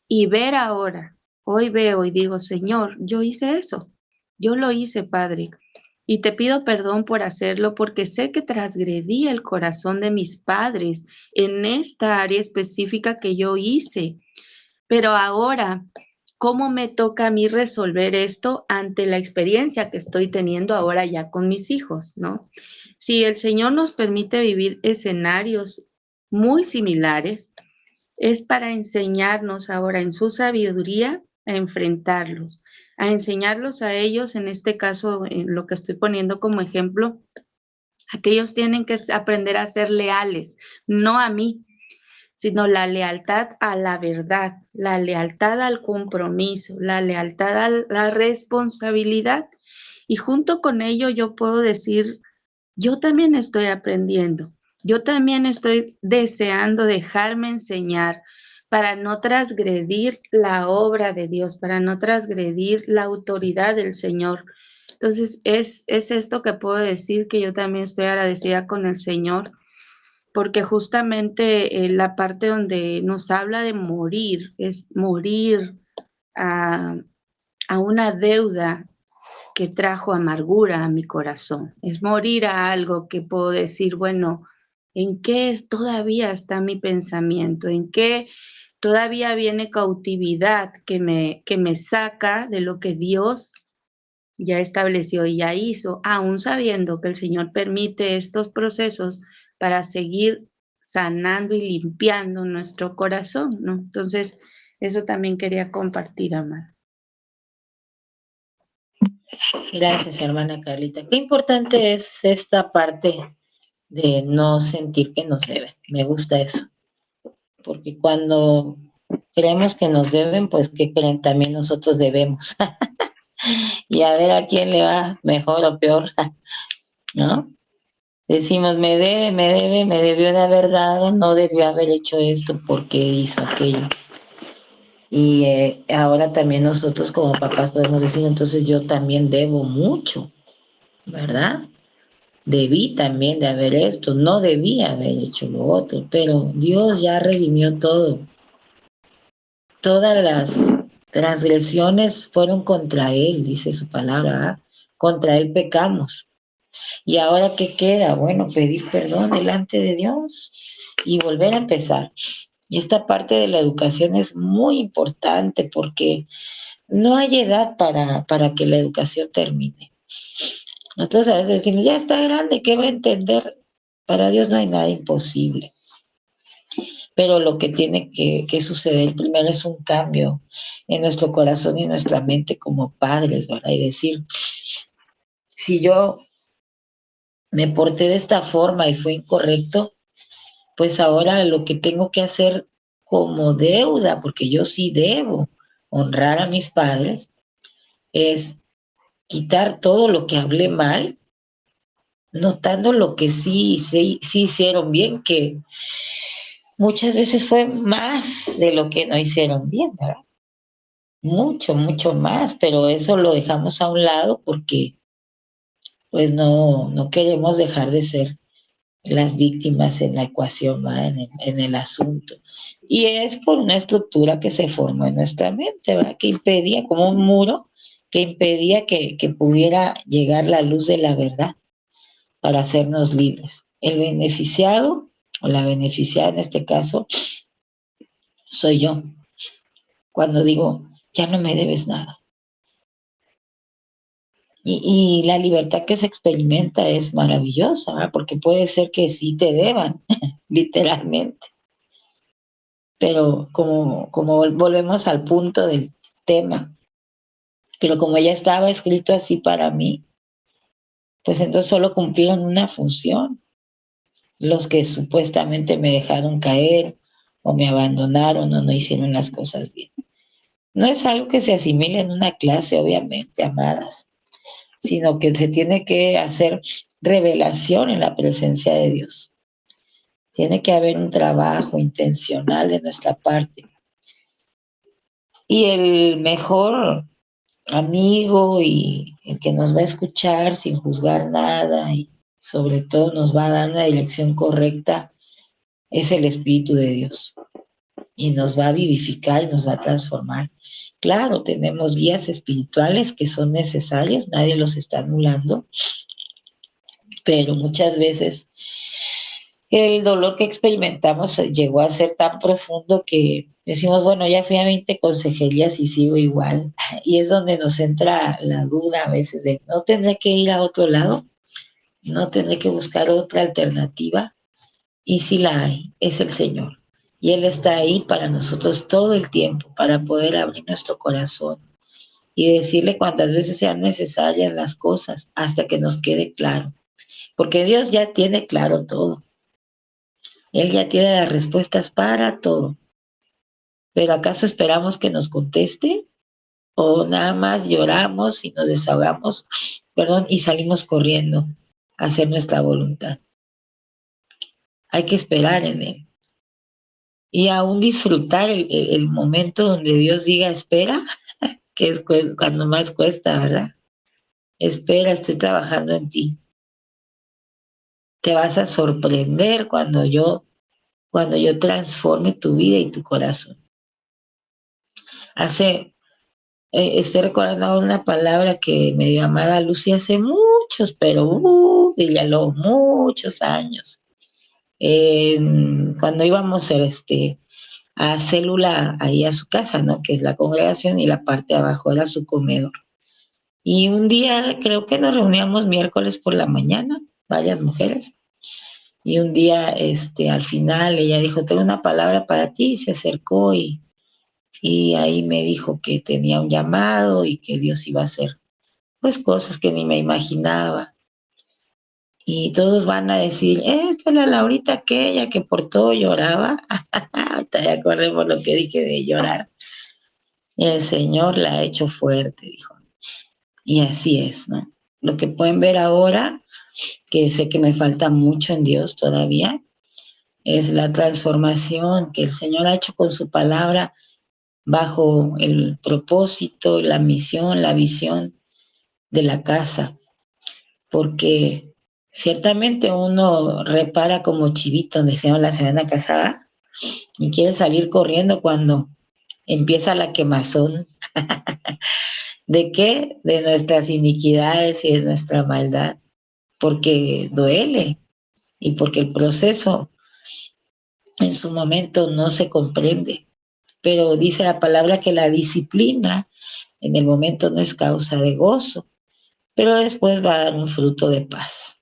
y ver ahora, hoy veo y digo, Señor, yo hice eso, yo lo hice, Padre, y te pido perdón por hacerlo porque sé que transgredí el corazón de mis padres en esta área específica que yo hice. Pero ahora, ¿cómo me toca a mí resolver esto ante la experiencia que estoy teniendo ahora ya con mis hijos, ¿no? Si el Señor nos permite vivir escenarios muy similares, es para enseñarnos ahora en su sabiduría a enfrentarlos, a enseñarlos a ellos, en este caso, en lo que estoy poniendo como ejemplo, aquellos tienen que aprender a ser leales, no a mí, sino la lealtad a la verdad, la lealtad al compromiso, la lealtad a la responsabilidad. Y junto con ello yo puedo decir, yo también estoy aprendiendo, yo también estoy deseando dejarme enseñar para no transgredir la obra de Dios, para no transgredir la autoridad del Señor. Entonces, es esto que puedo decir, que yo también estoy agradecida con el Señor, porque justamente la parte donde nos habla de morir, es morir a una deuda que trajo amargura a mi corazón. Es morir a algo que puedo decir, bueno, ¿en qué todavía está mi pensamiento? ¿En qué todavía viene cautividad que me saca de lo que Dios ya estableció y ya hizo, aún sabiendo que el Señor permite estos procesos para seguir sanando y limpiando nuestro corazón, ¿no? Entonces, eso también quería compartir, amada. Gracias, hermana Carlita. Qué importante es esta parte de no sentir que nos deben. Me gusta eso. Porque cuando creemos que nos deben, pues que creen, también nosotros debemos. Y a ver a quién le va mejor o peor, ¿no? Decimos, me debió de haber dado, no debió haber hecho esto porque hizo aquello. Y ahora también nosotros como papás podemos decir, entonces yo también debo mucho, ¿verdad? Debí también de haber esto, no debía haber hecho lo otro, pero Dios ya redimió todo. Todas las transgresiones fueron contra Él, dice su palabra, ¿eh? Contra Él pecamos. ¿Y ahora qué queda? Bueno, pedir perdón delante de Dios y volver a empezar. Y esta parte de la educación es muy importante porque no hay edad para que la educación termine. Nosotros a veces decimos, ya está grande, ¿qué va a entender? Para Dios no hay nada imposible. Pero lo que tiene que suceder primero es un cambio en nuestro corazón y en nuestra mente como padres, ¿verdad? Y decir, si yo me porté de esta forma y fue incorrecto, pues ahora lo que tengo que hacer como deuda, porque yo sí debo honrar a mis padres, es quitar todo lo que hablé mal, notando lo que sí hicieron bien, que muchas veces fue más de lo que no hicieron bien, ¿verdad? Mucho, mucho más, pero eso lo dejamos a un lado porque pues no queremos dejar de ser las víctimas en la ecuación, en el asunto. Y es por una estructura que se formó en nuestra mente, ¿verdad? Que impedía, como un muro, que impedía que pudiera llegar la luz de la verdad para hacernos libres. El beneficiado, o la beneficiada en este caso, soy yo. Cuando digo, ya no me debes nada. Y la libertad que se experimenta es maravillosa, ¿verdad? Porque puede ser que sí te deban, literalmente. Pero como volvemos al punto del tema, pero como ya estaba escrito así para mí, pues entonces solo cumplieron una función. Los que supuestamente me dejaron caer o me abandonaron o no hicieron las cosas bien. No es algo que se asimile en una clase, obviamente, amadas, sino que se tiene que hacer revelación en la presencia de Dios. Tiene que haber un trabajo intencional de nuestra parte. Y el mejor amigo y el que nos va a escuchar sin juzgar nada y sobre todo nos va a dar una dirección correcta es el Espíritu de Dios. Y nos va a vivificar y nos va a transformar. Claro, tenemos guías espirituales que son necesarios, nadie los está anulando, pero muchas veces el dolor que experimentamos llegó a ser tan profundo que decimos, bueno, ya fui a 20 consejerías y sigo igual. Y es donde nos entra la duda a veces de, ¿no tendré que ir a otro lado? ¿No tendré que buscar otra alternativa? Y sí la hay, es el Señor. Y Él está ahí para nosotros todo el tiempo, para poder abrir nuestro corazón y decirle cuantas veces sean necesarias las cosas hasta que nos quede claro. Porque Dios ya tiene claro todo. Él ya tiene las respuestas para todo. ¿Pero acaso esperamos que nos conteste? ¿O nada más lloramos y nos desahogamos, y salimos corriendo a hacer nuestra voluntad? Hay que esperar en Él. y aún disfrutar el momento donde Dios diga espera, que es cuando más cuesta, ¿verdad? Espera, estoy trabajando en ti. Te vas a sorprender cuando yo transforme tu vida y tu corazón. Estoy recordando una palabra que me dio amada Lucy hace muchos, pero dígalo, muchos años. Cuando íbamos a célula ahí a su casa, ¿no? Que es la congregación, y la parte de abajo era su comedor. Y un día creo que nos reuníamos miércoles por la mañana, varias mujeres, y un día al final ella dijo, tengo una palabra para ti, y se acercó y ahí me dijo que tenía un llamado y que Dios iba a hacer pues cosas que ni me imaginaba. Y todos van a decir, esta es la Laurita aquella que por todo lloraba. Ahorita ya acordemos lo que dije de llorar. Y el Señor la ha hecho fuerte, dijo. Y así es, ¿no? Lo que pueden ver ahora, que sé que me falta mucho en Dios todavía, es la transformación que el Señor ha hecho con su palabra bajo el propósito, la misión, la visión de la casa. Porque ciertamente uno repara como chivito, decíamos la semana pasada, y quiere salir corriendo cuando empieza la quemazón. ¿De qué? De nuestras iniquidades y de nuestra maldad, porque duele y porque el proceso en su momento no se comprende. Pero dice la palabra que la disciplina en el momento no es causa de gozo, pero después va a dar un fruto de paz.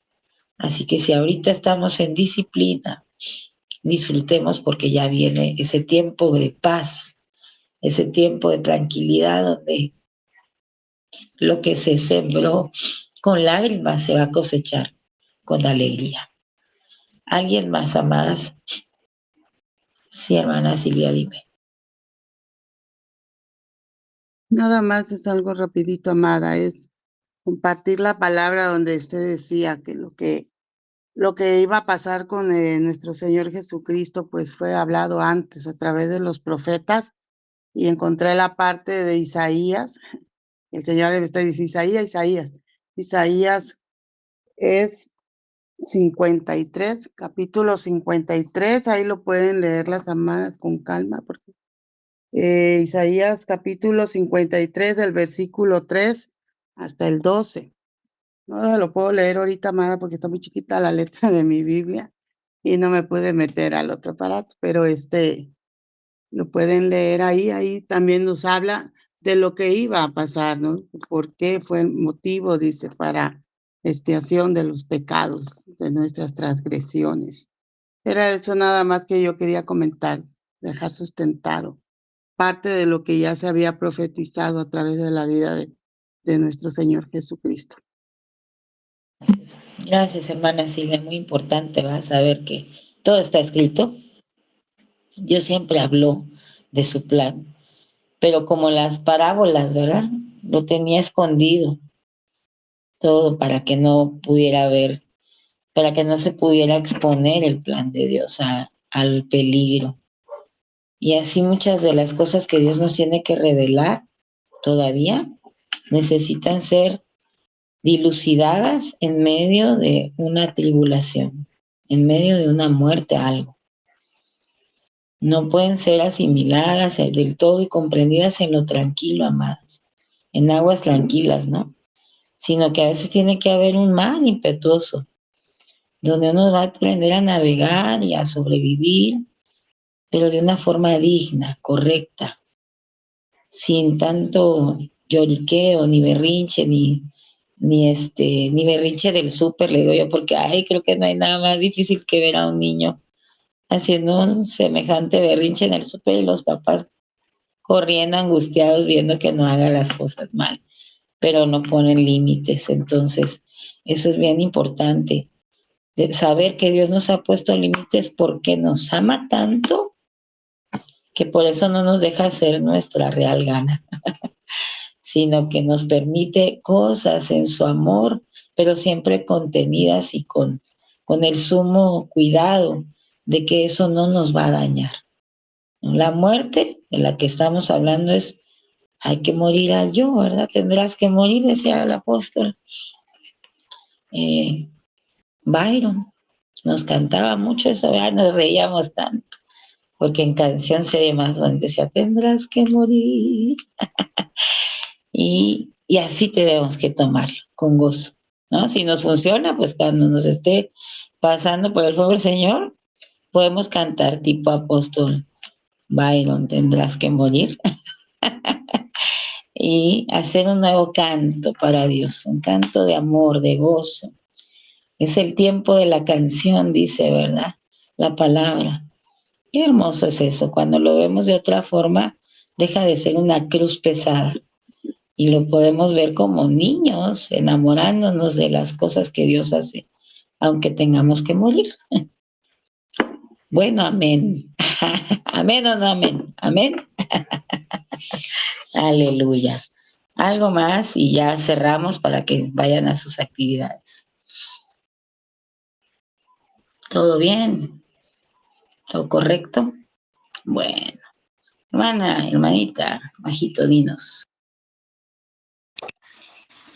Así que si ahorita estamos en disciplina, disfrutemos porque ya viene ese tiempo de paz, ese tiempo de tranquilidad donde lo que se sembró con lágrimas se va a cosechar con alegría. ¿Alguien más, amadas? Sí, hermana Silvia, dime. Nada más es algo rapidito, amada, es compartir la palabra donde usted decía que lo que iba a pasar con nuestro Señor Jesucristo, pues fue hablado antes a través de los profetas, y encontré la parte de Isaías. El Señor debe estar diciendo Isaías es 53, capítulo 53, ahí lo pueden leer las amadas con calma, porque Isaías capítulo 53 del versículo 3 hasta el 12. No lo puedo leer ahorita, amada, porque está muy chiquita la letra de mi Biblia y no me pude meter al otro aparato, pero lo pueden leer ahí también nos habla de lo que iba a pasar, ¿no? ¿Por qué fue el motivo? Dice, para expiación de los pecados, de nuestras transgresiones. Era eso nada más que yo quería comentar, dejar sustentado parte de lo que ya se había profetizado a través de la vida de nuestro Señor Jesucristo. Gracias, hermana Silvia, muy importante, vas a ver que todo está escrito. Dios siempre habló de su plan, pero como las parábolas, ¿verdad? Lo tenía escondido todo para que no pudiera ver, para que no se pudiera exponer el plan de Dios al peligro. Y así muchas de las cosas que Dios nos tiene que revelar todavía necesitan ser dilucidadas en medio de una tribulación, en medio de una muerte, algo. No pueden ser asimiladas del todo y comprendidas en lo tranquilo, amadas, en aguas tranquilas, ¿no? Sino que a veces tiene que haber un mar impetuoso, donde uno va a aprender a navegar y a sobrevivir, pero de una forma digna, correcta, sin tanto lloriqueo, ni berrinche, ni berrinche del súper, le digo yo, porque creo que no hay nada más difícil que ver a un niño haciendo un semejante berrinche en el súper y los papás corriendo angustiados viendo que no haga las cosas mal, pero no ponen límites. Entonces, eso es bien importante, de saber que Dios nos ha puesto límites porque nos ama tanto que por eso no nos deja hacer nuestra real gana, sino que nos permite cosas en su amor, pero siempre contenidas y con el sumo cuidado de que eso no nos va a dañar. La muerte de la que estamos hablando es, hay que morir al yo, ¿verdad? Tendrás que morir, decía el apóstol Byron. Nos cantaba mucho eso, ¿verdad? Nos reíamos tanto, porque en canción sería más bonita, decía, tendrás que morir. Y así tenemos que tomarlo, con gozo, ¿no? Si nos funciona, pues cuando nos esté pasando por el fuego del Señor, podemos cantar tipo apóstol Byron, tendrás que morir, y hacer un nuevo canto para Dios, un canto de amor, de gozo. Es el tiempo de la canción, dice, ¿verdad? La palabra. Qué hermoso es eso, cuando lo vemos de otra forma, deja de ser una cruz pesada y lo podemos ver como niños, enamorándonos de las cosas que Dios hace, aunque tengamos que morir. Bueno, amén. Amén o no amén. Amén. Aleluya. Algo más y ya cerramos para que vayan a sus actividades. ¿Todo bien? ¿Todo correcto? Bueno. Hermanita, Majito, dinos.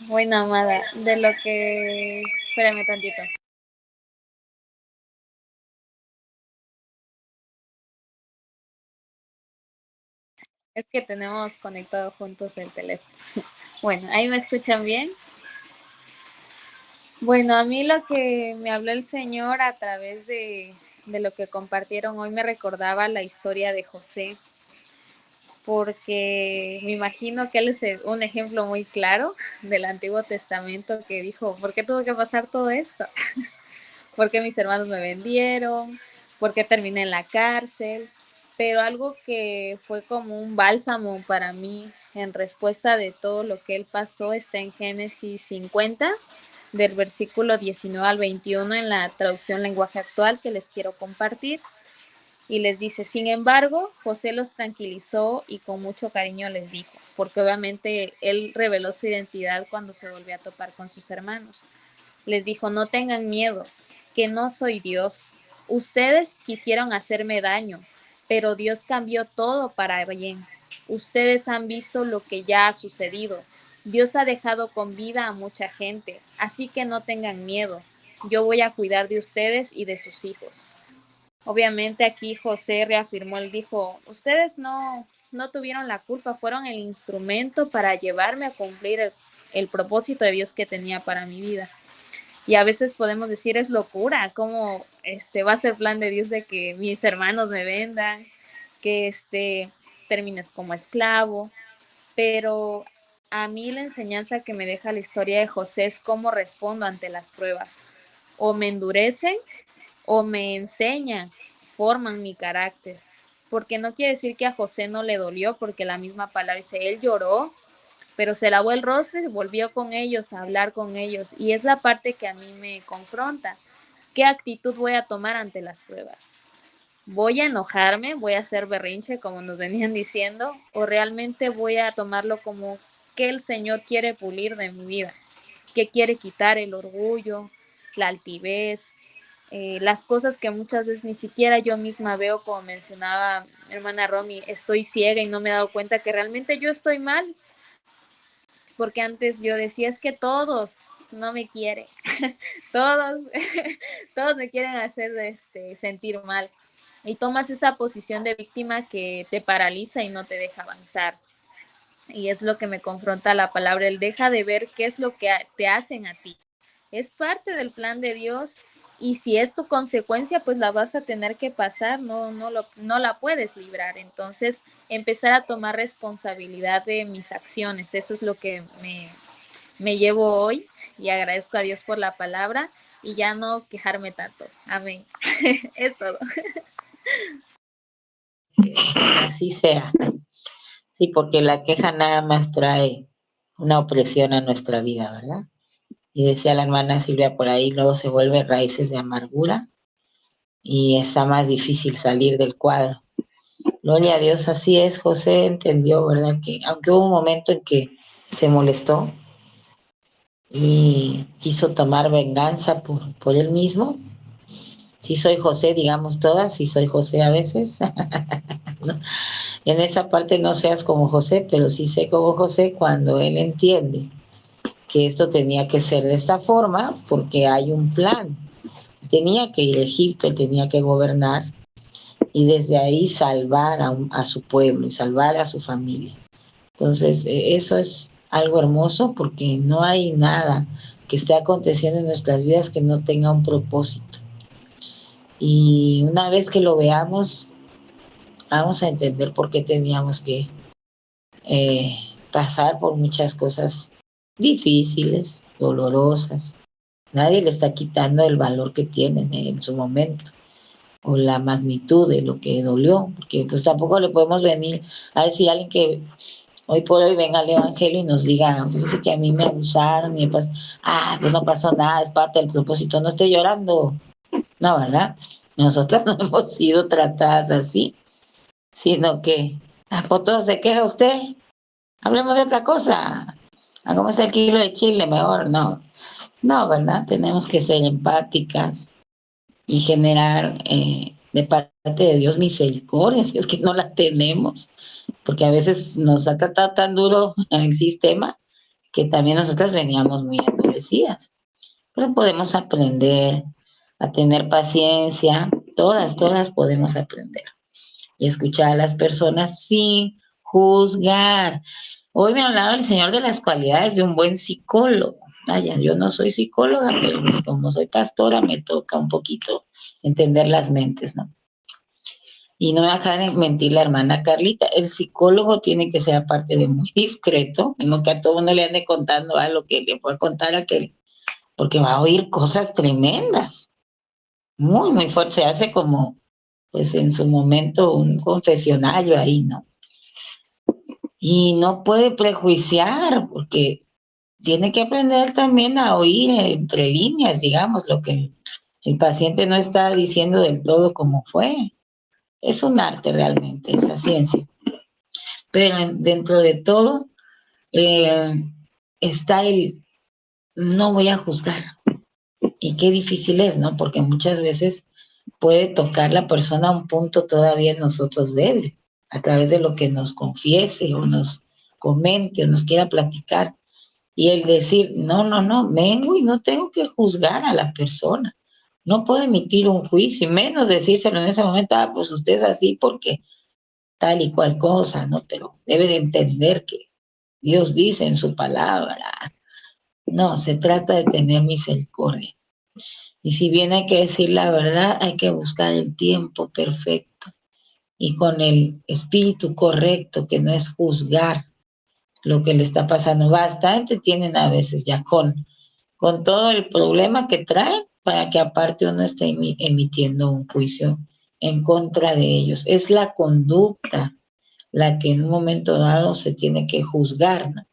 Bueno, amada, de lo que... Espérame tantito. Es que tenemos conectado juntos el teléfono. Bueno, ¿ahí me escuchan bien? Bueno, a mí lo que me habló el Señor a través de lo que compartieron hoy me recordaba la historia de José, porque me imagino que él es un ejemplo muy claro del Antiguo Testamento que dijo, ¿por qué tuvo que pasar todo esto? ¿Por qué mis hermanos me vendieron? ¿Por qué terminé en la cárcel? Pero algo que fue como un bálsamo para mí en respuesta de todo lo que él pasó está en Génesis 50, del versículo 19 al 21 en la traducción lenguaje actual que les quiero compartir. Y les dice, sin embargo, José los tranquilizó y con mucho cariño les dijo, porque obviamente él reveló su identidad cuando se volvió a topar con sus hermanos. Les dijo, no tengan miedo, que no soy Dios. Ustedes quisieron hacerme daño, pero Dios cambió todo para bien. Ustedes han visto lo que ya ha sucedido. Dios ha dejado con vida a mucha gente, así que no tengan miedo. Yo voy a cuidar de ustedes y de sus hijos. Obviamente aquí José reafirmó, él dijo, ustedes no tuvieron la culpa, fueron el instrumento para llevarme a cumplir el propósito de Dios que tenía para mi vida. Y a veces podemos decir, es locura, cómo va a ser plan de Dios de que mis hermanos me vendan, que termines como esclavo. Pero a mí la enseñanza que me deja la historia de José es cómo respondo ante las pruebas. O me endurecen o me enseñan, forman mi carácter. Porque no quiere decir que a José no le dolió, porque la misma palabra dice, él lloró, pero se lavó el rostro y volvió con ellos a hablar con ellos. Y es la parte que a mí me confronta. ¿Qué actitud voy a tomar ante las pruebas? ¿Voy a enojarme? ¿Voy a hacer berrinche, como nos venían diciendo? ¿O realmente voy a tomarlo como que el Señor quiere pulir de mi vida? ¿Qué quiere quitar? El orgullo, la altivez, las cosas que muchas veces ni siquiera yo misma veo, como mencionaba mi hermana Romy, estoy ciega y no me he dado cuenta que realmente yo estoy mal. Porque antes yo decía, es que todos no me quieren, todos, todos me quieren hacer sentir mal. Y tomas esa posición de víctima que te paraliza y no te deja avanzar. Y es lo que me confronta la palabra, el deja de ver qué es lo que te hacen a ti. Es parte del plan de Dios y si es tu consecuencia, pues la vas a tener que pasar, no la puedes librar. Entonces, empezar a tomar responsabilidad de mis acciones, eso es lo que me llevo hoy y agradezco a Dios por la palabra y ya no quejarme tanto. Amén. Es todo. Así sea. Sí, porque la queja nada más trae una opresión a nuestra vida, ¿verdad? Y decía la hermana Silvia por ahí, luego se vuelve raíces de amargura y está más difícil salir del cuadro. Gloria a Dios, así es. José entendió, ¿verdad? Que aunque hubo un momento en que se molestó y quiso tomar venganza por él mismo, Sí soy José, digamos todas, sí soy José a veces. ¿No? En esa parte no seas como José, pero sí sé como José cuando él entiende que esto tenía que ser de esta forma porque hay un plan. Tenía que ir a Egipto, él tenía que gobernar y desde ahí salvar a su pueblo y salvar a su familia. Entonces, eso es algo hermoso porque no hay nada que esté aconteciendo en nuestras vidas que no tenga un propósito. Y una vez que lo veamos, vamos a entender por qué teníamos que pasar por muchas cosas difíciles, dolorosas. Nadie le está quitando el valor que tienen en su momento o la magnitud de lo que dolió, porque pues tampoco le podemos venir a decir a alguien que hoy por hoy venga al evangelio y nos diga, fíjese que a mí me abusaron, pues no pasó nada, es parte del propósito, no estoy llorando. No, ¿verdad? Nosotras no hemos sido tratadas así, sino que, por todo se queja usted, hablemos de otra cosa. ¿Cómo está el kilo de chile? Mejor, no. No, ¿verdad? Tenemos que ser empáticas y generar de parte de Dios misericordia, si es que no la tenemos, porque a veces nos ha tratado tan duro el sistema que también nosotras veníamos muy endurecidas. Pero podemos aprender a tener paciencia, todas podemos aprender y escuchar a las personas sin juzgar. Hoy me hablaba el Señor de las cualidades de un buen psicólogo. Yo no soy psicóloga, pero pues como soy pastora me toca un poquito entender las mentes, ¿no? Y no me dejar de mentir la hermana Carlita, el psicólogo tiene que ser aparte de muy discreto, no que a todo uno le ande contando a lo que le puede contar a aquel, porque va a oír cosas tremendas, muy, muy fuerte, se hace como, pues en su momento un confesionario ahí, ¿no? Y no puede prejuiciar, porque tiene que aprender también a oír entre líneas, digamos, lo que el paciente no está diciendo del todo como fue. Es un arte realmente, esa ciencia. Pero dentro de todo está el no voy a juzgar. Y qué difícil es, ¿no? Porque muchas veces puede tocar la persona a un punto todavía en nosotros débil, a través de lo que nos confiese o nos comente o nos quiera platicar. Y el decir, no, vengo y no tengo que juzgar a la persona. No puedo emitir un juicio, y menos decírselo en ese momento, pues usted es así porque tal y cual cosa, ¿no? Pero debe de entender que Dios dice en su palabra. No, se trata de tener misericordia. Y si bien hay que decir la verdad, hay que buscar el tiempo perfecto y con el espíritu correcto, que no es juzgar lo que le está pasando. Bastante tienen a veces ya con todo el problema que traen para que aparte uno esté emitiendo un juicio en contra de ellos. Es la conducta la que en un momento dado se tiene que juzgar, ¿no?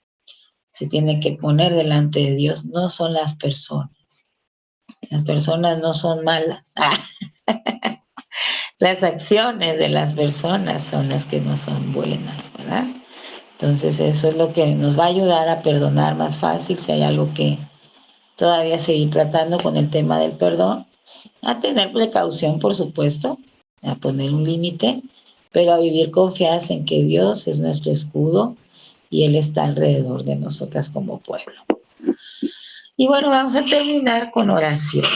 Se tiene que poner delante de Dios, no son las personas. Las personas no son malas. Las acciones de las personas son las que no son buenas, ¿verdad? Entonces eso es lo que nos va a ayudar a perdonar más fácil si hay algo que todavía seguir tratando con el tema del perdón, a tener precaución, por supuesto, a poner un límite, pero a vivir confiadas en que Dios es nuestro escudo y Él está alrededor de nosotras como pueblo. Y bueno, vamos a terminar con oración.